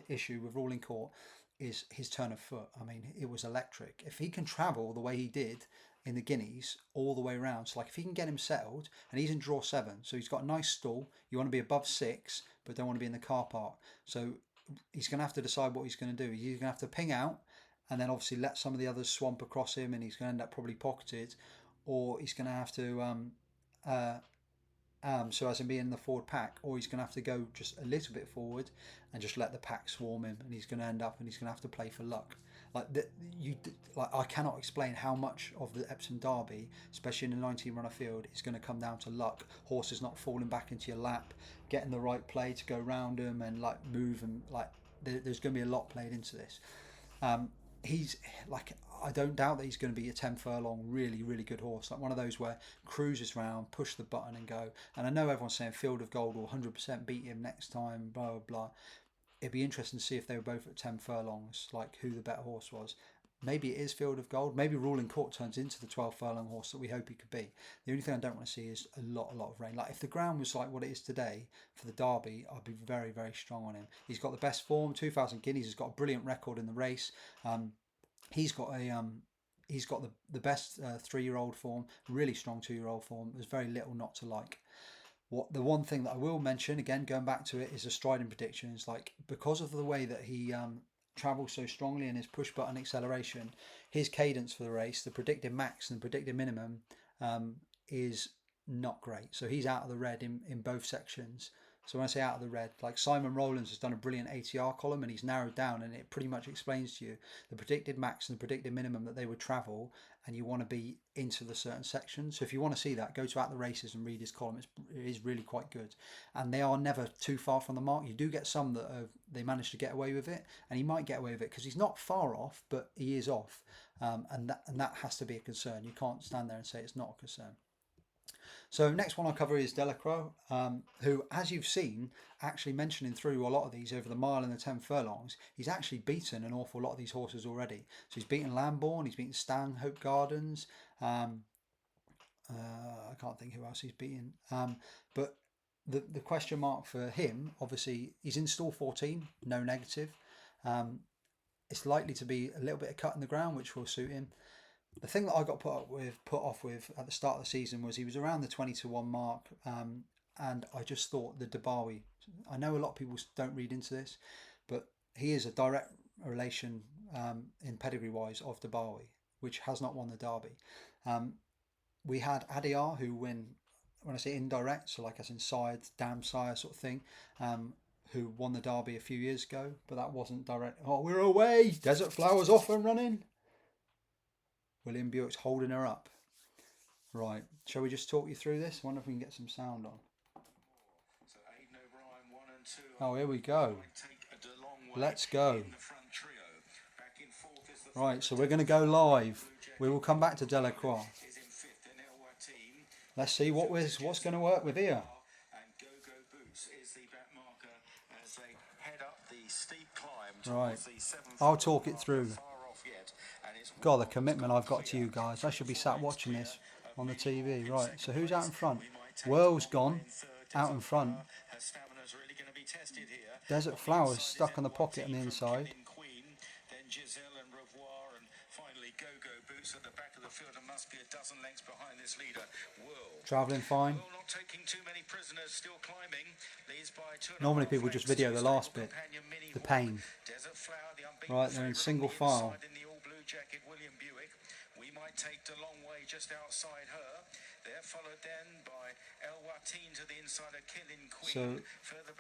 issue with ruling court is his turn of foot. I mean, it was electric. If he can travel the way he did in the Guineas all the way around, so like if he can get him settled, and he's in draw 7, so he's got a nice stall. You want to be above 6, but don't want to be in the car park. So he's going to have to decide what he's going to do. He's going to have to ping out, and then obviously let some of the others swamp across him, and he's going to end up probably pocketed, or he's going to have to so as in being in the forward pack, or he's going to have to go just a little bit forward and just let the pack swarm him, and he's going to end up, and he's going to have to play for luck. Like like I cannot explain how much of the Epsom Derby, especially in the 19-runner field, is going to come down to luck. Horses not falling back into your lap, getting the right play to go round them and like move, and like there's going to be a lot played into this. He's like, I don't doubt that he's going to be a 10 furlong really, really good horse, like one of those where cruises round, push the button and go. And I know everyone's saying Field of Gold will 100% beat him next time, blah blah blah. It'd be interesting to see if they were both at 10 furlongs, like who the better horse was. Maybe it is Field of Gold. Maybe Ruling Court turns into the 12 furlong horse that we hope he could be. The only thing I don't want to see is a lot of rain. Like if the ground was like what it is today for the Derby, I'd be very, very strong on him. He's got the best form, 2,000 guineas. He's got a brilliant record in the race. He's got the best 3-year-old form, really strong 2-year-old form. There's very little not to like. What the one thing that I will mention again, going back to it, is the striding predictions. Like because of the way that he travels so strongly in his push button acceleration, his cadence for the race, the predicted max and the predicted minimum, is not great. So he's out of the red in both sections. So when I say out of the red, like Simon Rowlands has done a brilliant ATR column, and he's narrowed down, and it pretty much explains to you the predicted max and the predicted minimum that they would travel, and you want to be into the certain sections. So if you want to see that, go to At the Races and read his column. It is really quite good, and they are never too far from the mark. You do get some that they manage to get away with it, and he might get away with it because he's not far off, but he is off, and that has to be a concern. You can't stand there and say it's not a concern. So next one I'll cover is Delacroix, who, as you've seen, actually mentioning through a lot of these over the mile and the 10 furlongs, he's actually beaten an awful lot of these horses already. So he's beaten Lambourne, he's beaten Stanhope Gardens, I can't think who else he's beaten. But the question mark for him, obviously, he's in stall 14, no negative. It's likely to be a little bit of cut in the ground, which will suit him. The thing that I got put off with at the start of the season was he was around the 20-1 mark, and I just thought the Derby. I know a lot of people don't read into this, but he is a direct relation in pedigree wise of Derby, which has not won the Derby. We had Adiyar who when I say indirect, so like as inside, dam sire sort of thing, who won the Derby a few years ago, but that wasn't direct. Oh, we're away! Desert Flower's off and running. William Buick's holding her up. Right, shall we just talk you through this? I wonder if we can get some sound on. Oh, here we go. Let's go. Right, so we're going to go live. We will come back to Delacroix. Let's see what's going to work with here. Right, I'll talk it through. God, the commitment I've got to you guys. I should be sat watching this on the TV. Right, so who's out in front? Whirl's gone out in front. Desert Flower's stuck on the pocket on the inside. Travelling fine. Normally people just video the last bit, the pain. Right, they're in single file. We might take the long way just outside her. They're followed then by El Watin to the inside of Killing Queen. So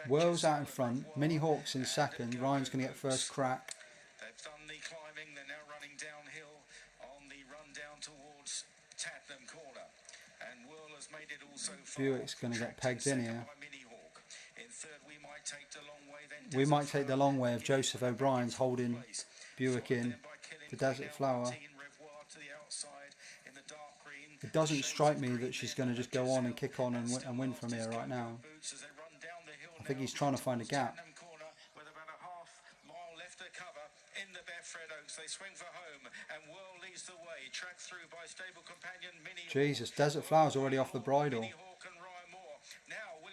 Whirl's out in front, Mini Hawk's in second, Ryan's going to get first crack. They've done the climbing, they're now running downhill on the run down towards Tatnam Corner. And Whirl has made it also far. Buick's going to get pegged in here. In third, we might take the long way then. We might take the long way of Joseph O'Brien's holding Buick in. The Desert Flower. It doesn't strike me that she's going to just go on and kick on and win from here right now. I think he's trying to find a gap. Jesus, Desert Flower's already off the bridle.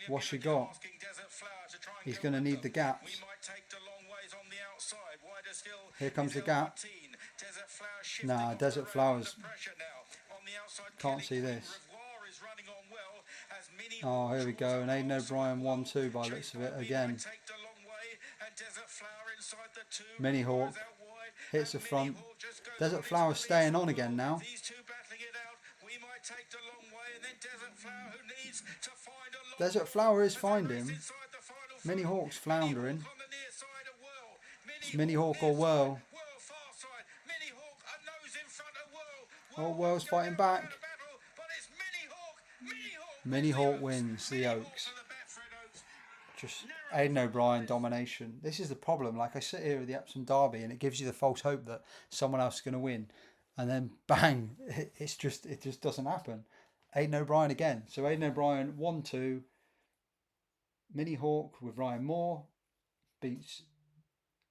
What's she got? He's going to need the gaps. Here comes the gap. Nah, Desert Flowers. Can't see this. Oh, here we go. And Aidan O'Brien 1-2 by the looks of it again. Mini Hawk hits the front. Desert Flower staying on again now. Desert Flower is finding. Mini Hawk's floundering. It's Mini Hawk or Whirl. Oh, Whirl's fighting back. Mini Hawk wins the Oaks. Just Aidan O'Brien domination. This is the problem. Like I sit here with the Epsom Derby and it gives you the false hope that someone else is going to win. And then bang, it just doesn't happen. Aidan O'Brien again. So Aidan O'Brien 1-2. Mini Hawk with Ryan Moore beats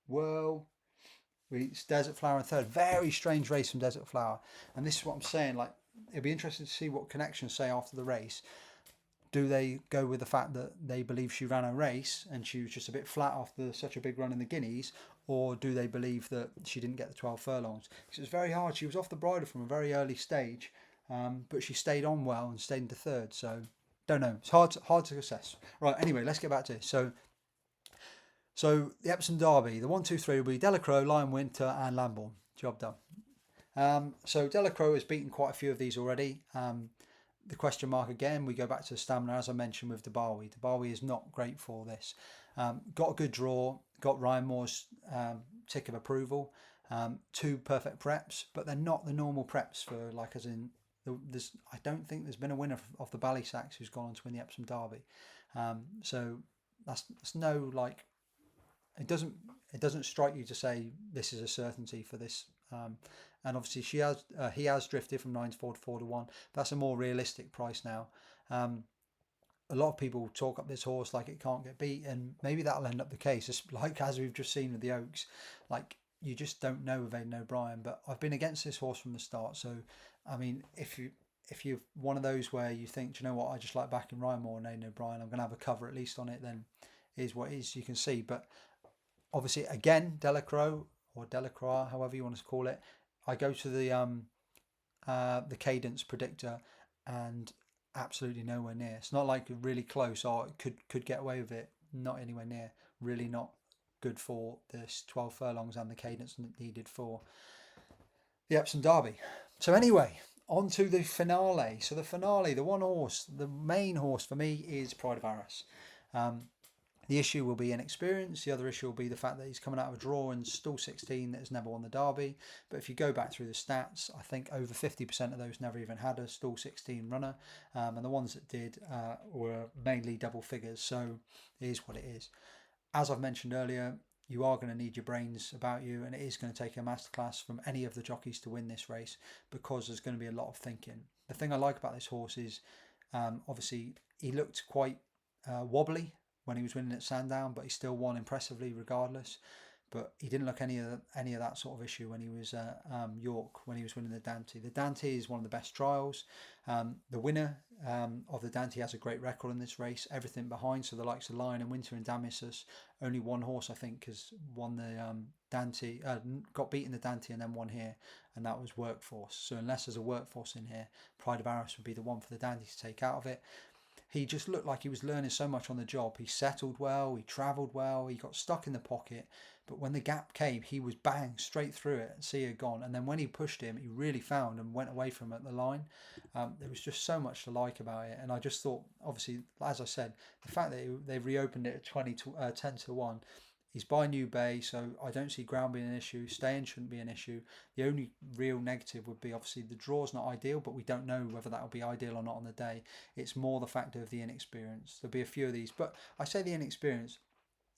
Whirl. Beats Desert Flower in third. Very strange race from Desert Flower. And this is what I'm saying. Like, it'd be interesting to see what connections say after the race. Do they go with the fact that they believe she ran a race and she was just a bit flat after such a big run in the Guineas? Or do they believe that she didn't get the 12 furlongs? Because it was very hard. She was off the bridle from a very early stage. But she stayed on well and stayed into third. So, don't know. It's hard to assess. Right, anyway, let's get back to this. So the Epsom Derby, the 1, 2, 3 will be Delacroix, Lion Winter and Lambourne. Job done. So Delacroix has beaten quite a few of these already. The question mark again, we go back to stamina, as I mentioned with Dabawi. Dabawi is not great for this. Got a good draw, got Ryan Moore's tick of approval. 2 perfect preps, but they're not the normal preps for, like, as in, I don't think there's been a winner of the Ballysacks who's gone on to win the Epsom Derby. So that's no, like, it doesn't strike you to say this is a certainty for this. And obviously he has drifted from 9 to 4 to 4 to 1. That's a more realistic price now. A lot of people talk up this horse like it can't get beat, and maybe that'll end up the case. It's like as we've just seen with the Oaks, like you just don't know with Aidan O'Brien. But I've been against this horse from the start. So I mean, if you're one of those where you think, do you know what, I just like backing Ryan Moore and Aidan O'Brien, I'm going to have a cover at least on it, then it is what it is. You can see, but obviously again, Delacroix or Delacroix, however you want to call it, I go to the cadence predictor and absolutely nowhere near. It's not like really close or it could get away with it. Not anywhere near. Really not good for this 12 furlongs and the cadence needed for the Epsom Derby. So anyway, On to the finale. So the finale, the one horse, the main horse for me is Pride of Arras. The issue will be inexperience. The other issue will be the fact that he's coming out of a draw in stall 16 that has never won the Derby. But if you go back through the stats, I think over 50% of those never even had a stall 16 runner. And the ones that did were mainly double figures. So it is what it is. As I've mentioned earlier, you are going to need your brains about you, and it is going to take a masterclass from any of the jockeys to win this race, because there's going to be a lot of thinking. The thing I like about this horse is obviously he looked quite wobbly when he was winning at Sandown, but he still won impressively regardless. But he didn't look any of that sort of issue when he was at York, when he was winning the Dante. The Dante is one of the best trials. The winner of the Dante has a great record in this race. Everything behind, so the likes of Lion and Winter and Damasus. Only one horse I think has won the Dante, got beaten the Dante and then won here, and that was Workforce. So unless there's a Workforce in here, Pride of Arras would be the one for the Dante to take out of it. He just looked like he was learning so much on the job. He settled well, he travelled well, he got stuck in the pocket, but when the gap came, he was bang straight through it and see it gone. And then when he pushed him, he really found and went away from him at the line. There was just so much to like about it, and I just thought, obviously, as I said, the fact that they've reopened it at 10 to 1. He's by New Bay, so I don't see ground being an issue. Staying shouldn't be an issue. The only real negative would be obviously the draw's not ideal, but we don't know whether that will be ideal or not on the day. It's more the factor of the inexperience. There'll be a few of these, but I say the inexperience.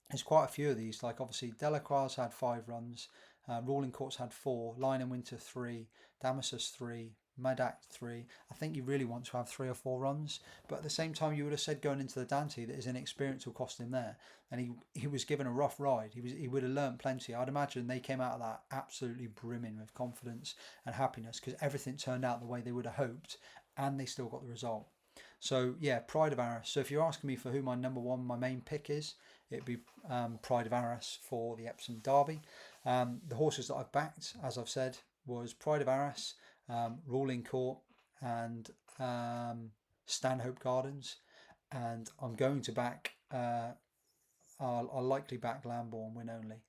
There's quite a few of these. Like obviously Delacroix's had 5 runs, Rawling Court's had 4, Lion and Winter 3, Damasus 3, Medak 3. I think you really want to have 3 or 4 runs, but at the same time you would have said going into the Dante that his inexperience will cost him there, and he was given a rough ride. He would have learnt plenty. I'd imagine they came out of that absolutely brimming with confidence and happiness, because everything turned out the way they would have hoped, and they still got the result. So yeah, Pride of Arras. So if you're asking me for who my number one, my main pick is, it'd be Pride of Arras for the Epsom Derby. The horses that I've backed, as I've said, was Pride of Arras, Rawling Court, and Stanhope Gardens. And I'm going to back, I'll likely back Lambourne win only.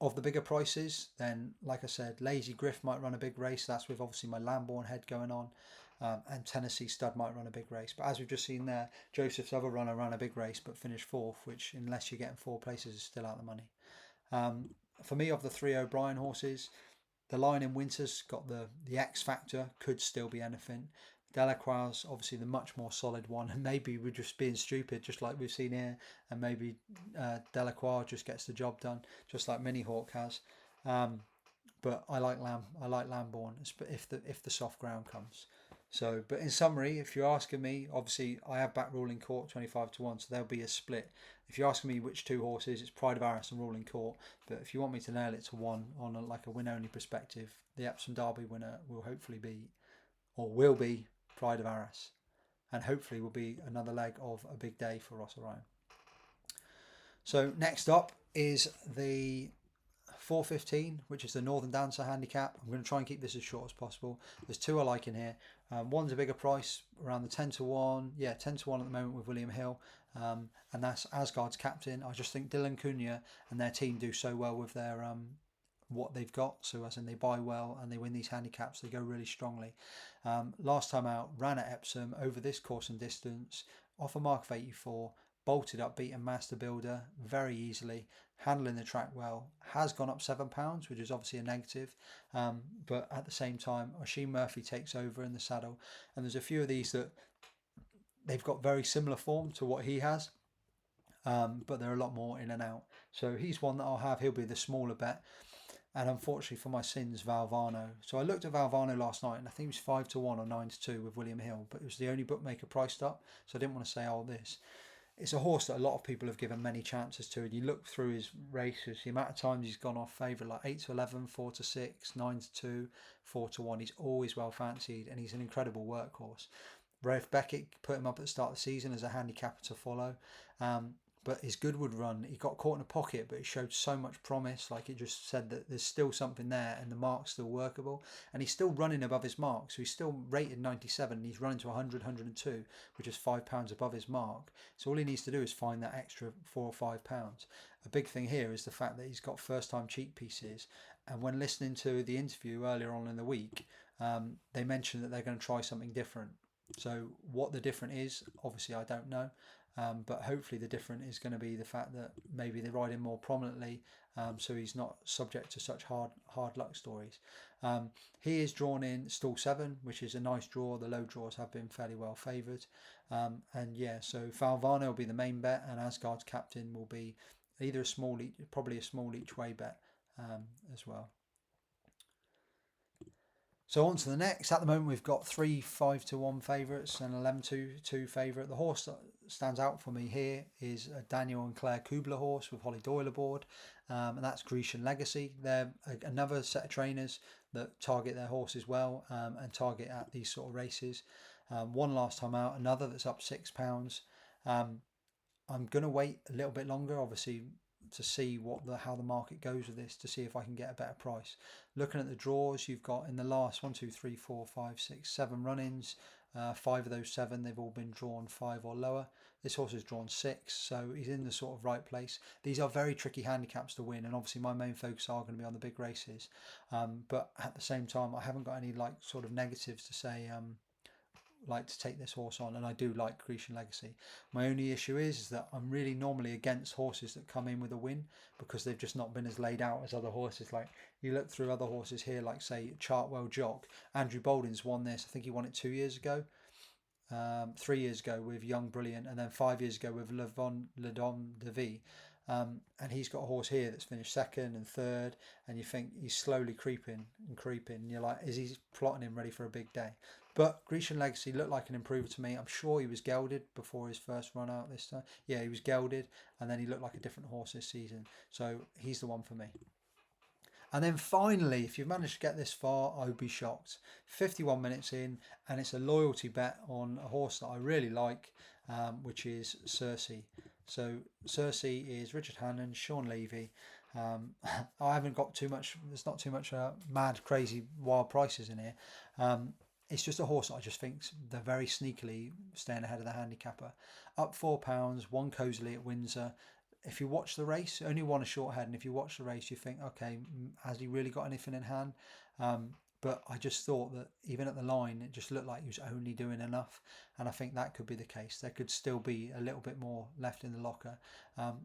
Of the bigger prices, then, like I said, Lazy Griff might run a big race. That's with obviously my Lambourne head going on. And Tennessee Stud might run a big race. But as we've just seen there, Joseph's other runner ran a big race but finished 4th, which, unless you're getting 4 places, is still out the money. For me, of the 3 O'Brien horses, the Lion in Winter's got the X factor, could still be anything. Delacroix, obviously the much more solid one, and maybe we're just being stupid, just like we've seen here, and maybe Delacroix just gets the job done, just like Mini Hawk has. But I like Lambourne if the soft ground comes. So, but in summary, if you're asking me, obviously I have back Rawling Court 25 to 1, so there'll be a split. If you're asking me which 2 horses, it's Pride of Arras and Rawling Court. But if you want me to nail it to 1 on a win-only perspective, the Epsom Derby winner will hopefully be, or will be, Pride of Arras, and hopefully will be another leg of a big day for Ross Orion. So next up is the 4:15, which is the Northern Dancer handicap. I'm going to try and keep this as short as possible. There's 2 I like in here. One's a bigger price, around the 10 to 1. Yeah, 10 to 1 at the moment with William Hill. And that's Asgard's captain. I just think Dylan Cunha and their team do so well with their what they've got. So as in they buy well and they win these handicaps, they go really strongly. Last time out, ran at Epsom over this course and distance, off a mark of 84, bolted up, beaten Master Builder very easily, handling the track well, has gone up £7, which is obviously a negative, but at the same time, Oisin Murphy takes over in the saddle, and there's a few of these that they've got very similar form to what he has, but they're a lot more in and out. So he's one that I'll have. He'll be the smaller bet. And unfortunately for my sins, Valvano. So I looked at Valvano last night, and I think it was 5 to 1 or 9 to 2 with William Hill, but it was the only bookmaker priced up, so I didn't want to say this. It's a horse that a lot of people have given many chances to, and you look through his races, the amount of times he's gone off favourite, like 8 to 11, 4 to 6, 9 to 2, 4 to 1. He's always well fancied, and he's an incredible workhorse. Rafe Beckett put him up at the start of the season as a handicapper to follow. But his Goodwood run, he got caught in a pocket, but it showed so much promise. Like, it just said that there's still something there and the mark's still workable. And he's still running above his mark. So he's still rated 97 and he's running to 100, 102, which is £5 above his mark. So all he needs to do is find that extra £4 or £5. A big thing here is the fact that he's got first time cheek pieces. And when listening to the interview earlier on in the week, they mentioned that they're going to try something different. So what the different is, obviously I don't know, but hopefully the different is going to be the fact that maybe they ride him more prominently, so he's not subject to such hard luck stories. He is drawn in stall 7, which is a nice draw. The low draws have been fairly well favoured, and yeah, so Falvano will be the main bet, and Asgard's captain will be either probably a small each way bet as well. So on to the next. At the moment, we've got 3 5-1 favourites and 11-2 favourite. The horse that stands out for me here is a Daniel and Claire Kubler horse with Holly Doyle aboard, and that's Grecian Legacy. They're another set of trainers that target their horses well and target at these sort of races. One last time out, another that's up £6. I'm going to wait a little bit longer, obviously, to see how the market goes with this, to see if I can get a better price. Looking at the draws, you've got in the last 1, 2, 3, 4, 5, 6, 7 run-ins, 5 of those 7 they've all been drawn 5 or lower. This horse is drawn 6, so he's in the sort of right place. These are very tricky handicaps to win, and obviously my main focus are going to be on the big races. But at the same time, I haven't got any sort of negatives to say. Like to take this horse on, and I do like Grecian Legacy. My only issue is that I'm really normally against horses that come in with a win, because they've just not been as laid out as other horses. Like you look through other horses here, like say Chartwell Jock. Andrew Bolding's won this. I think he won it 2 years ago, 3 years ago with Young Brilliant, and then 5 years ago with Le Don de Vie. And he's got a horse here that's finished 2nd and 3rd, and you think he's slowly creeping and you're like, is he plotting him ready for a big day? But Grecian Legacy looked like an improver to me. I'm sure he was gelded before his first run out this time. Yeah, he was gelded, and then he looked like a different horse this season. So he's the one for me. And then finally, if you've managed to get this far, I would be shocked. 51 minutes in, and it's a loyalty bet on a horse that I really like, which is Circe. So Circe is Richard Hannon, Sean Levy. I haven't got too much. There's not too much mad, crazy, wild prices in here. It's just a horse that I just think they're very sneakily staying ahead of the handicapper. Up £4, won cosily at Windsor. If you watch the race, only won a short head, and if you watch the race, you think, okay, has he really got anything in hand? But I just thought that even at the line, it just looked like he was only doing enough, and I think that could be the case. There could still be a little bit more left in the locker.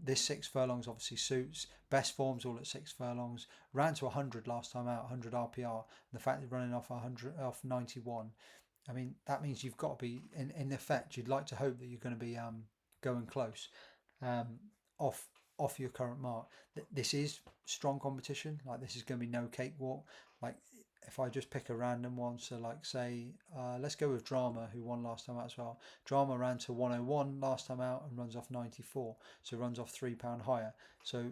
This 6 furlongs obviously suits. Best forms all at 6 furlongs. Ran to 100 last time out, 100 RPR. The fact that running off 100 off 91, I mean that means you've got to be in effect. You'd like to hope that you're going to be going close. Off your current mark. This is strong competition. Like this is going to be no cakewalk. Like if I just pick a random one, so like say let's go with Drama, who won last time out as well. Drama ran to 101 last time out and runs off 94, so runs off £3 higher. So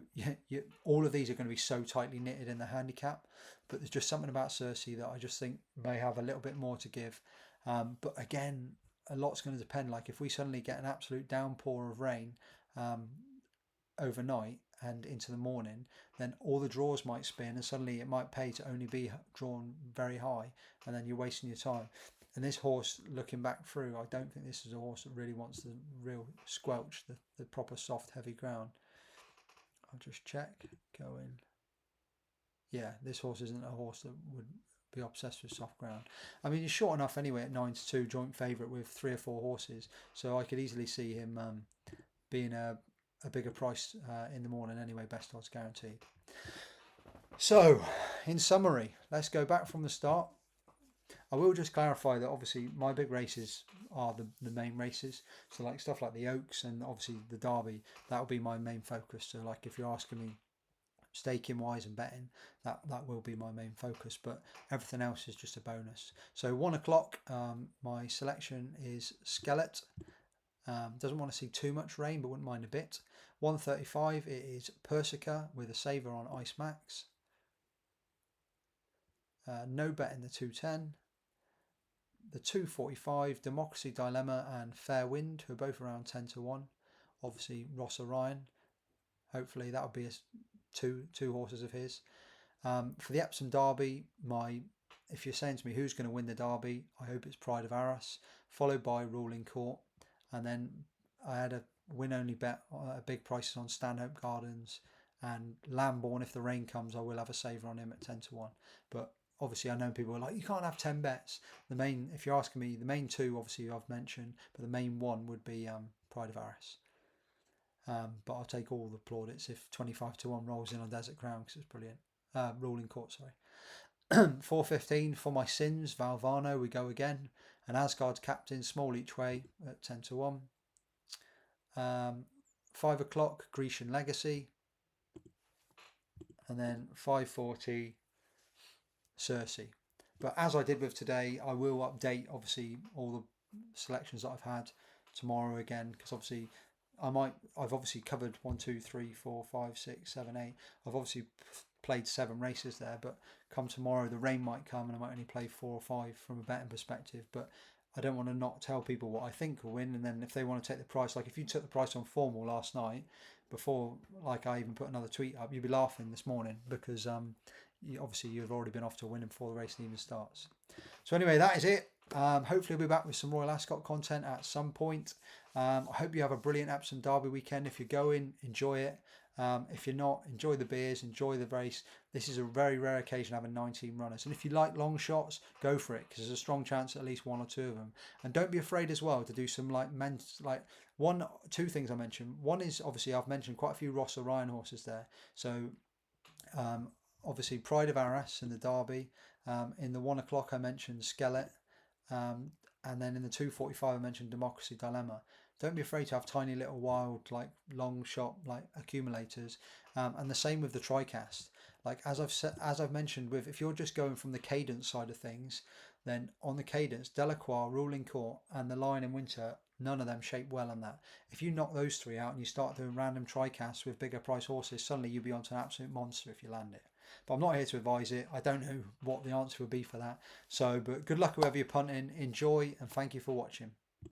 all of these are going to be so tightly knitted in the handicap, but there's just something about Circe that I just think may have a little bit more to give. But again, a lot's going to depend. Like if we suddenly get an absolute downpour of rain overnight and into the morning, then all the draws might spin, and suddenly it might pay to only be drawn very high, and then you're wasting your time. And this horse, looking back through, I don't think this is a horse that really wants the real squelch, the proper soft heavy ground. I'll just check. Go in. Yeah, this horse isn't a horse that would be obsessed with soft ground. I mean, he's short enough anyway at 9-2, joint favourite with 3 or 4 horses, so I could easily see him being a bigger price in the morning anyway. Best odds guaranteed. So in summary, let's go back from the start. I will just clarify that obviously my big races are the main races, so like stuff like the Oaks and obviously the Derby, that will be my main focus. So like if you're asking me staking wise and betting, that will be my main focus, but everything else is just a bonus. So 1 o'clock, my selection is Skelet. Doesn't want to see too much rain, but wouldn't mind a bit. 1:35, it is Persica with a saver on Ice Max. No bet in the 2:10. The 2:45, Democracy Dilemma and Fair Wind, who are both around 10-1. Obviously Ross Orion. Hopefully that'll be two horses of his. For the Epsom Derby, if you're saying to me who's going to win the Derby, I hope it's Pride of Arras, followed by Ruling Court. And then I had a win-only bet at big prices on Stanhope Gardens and Lambourne. If the rain comes, I will have a saver on him at 10-1. But obviously I know people are like, you can't have 10 bets. The main, if you're asking me, the main two obviously I've mentioned, but the main one would be Pride of Arras. But I'll take all the plaudits if 25-1 rolls in on Desert Crown because it's brilliant. Ruling Court, sorry. 4.15 for my sins, Valvano, we go again. And Asgard's Captain, small each way at 10-1. 5 o'clock, Grecian Legacy. And then 5.40, Cersei. But as I did with today, I will update obviously all the selections that I've had tomorrow again, because obviously I've obviously covered 1, 2, 3, 4, 5, 6, 7, 8. I've obviously played 7 races there, but come tomorrow the rain might come and I might only play 4 or 5 from a betting perspective. But I don't want to not tell people what I think will win, and then if they want to take the price, like if you took the price on Formal last night before, like I even put another tweet up, you'd be laughing this morning because obviously you've already been off to a win before the race even starts. So anyway, that is it. Hopefully we'll be back with some Royal Ascot content at some point. I hope you have a brilliant Epsom Derby weekend. If you're going, enjoy it. If you're not, enjoy the beers, enjoy the race. This is a very rare occasion having 19 runners. And if you like long shots, go for it, because there's a strong chance at least 1 or 2 of them. And don't be afraid as well to do some two things I mentioned. One is obviously I've mentioned quite a few Ross Orion horses there. So obviously Pride of Arras in the Derby. In the 1 o'clock I mentioned Skelet. And then in the 2.45 I mentioned Democracy Dilemma. Don't be afraid to have tiny little wild, like long shot, like accumulators, and the same with the TriCast. Like as I've mentioned, with if you're just going from the cadence side of things, then on the cadence, Delacroix, Ruling Court, and the Lion in Winter, none of them shape well on that. If you knock those 3 out and you start doing random TriCasts with bigger price horses, suddenly you'll be onto an absolute monster if you land it. But I'm not here to advise it. I don't know what the answer would be for that. So, but good luck whoever you're punting. Enjoy, and thank you for watching.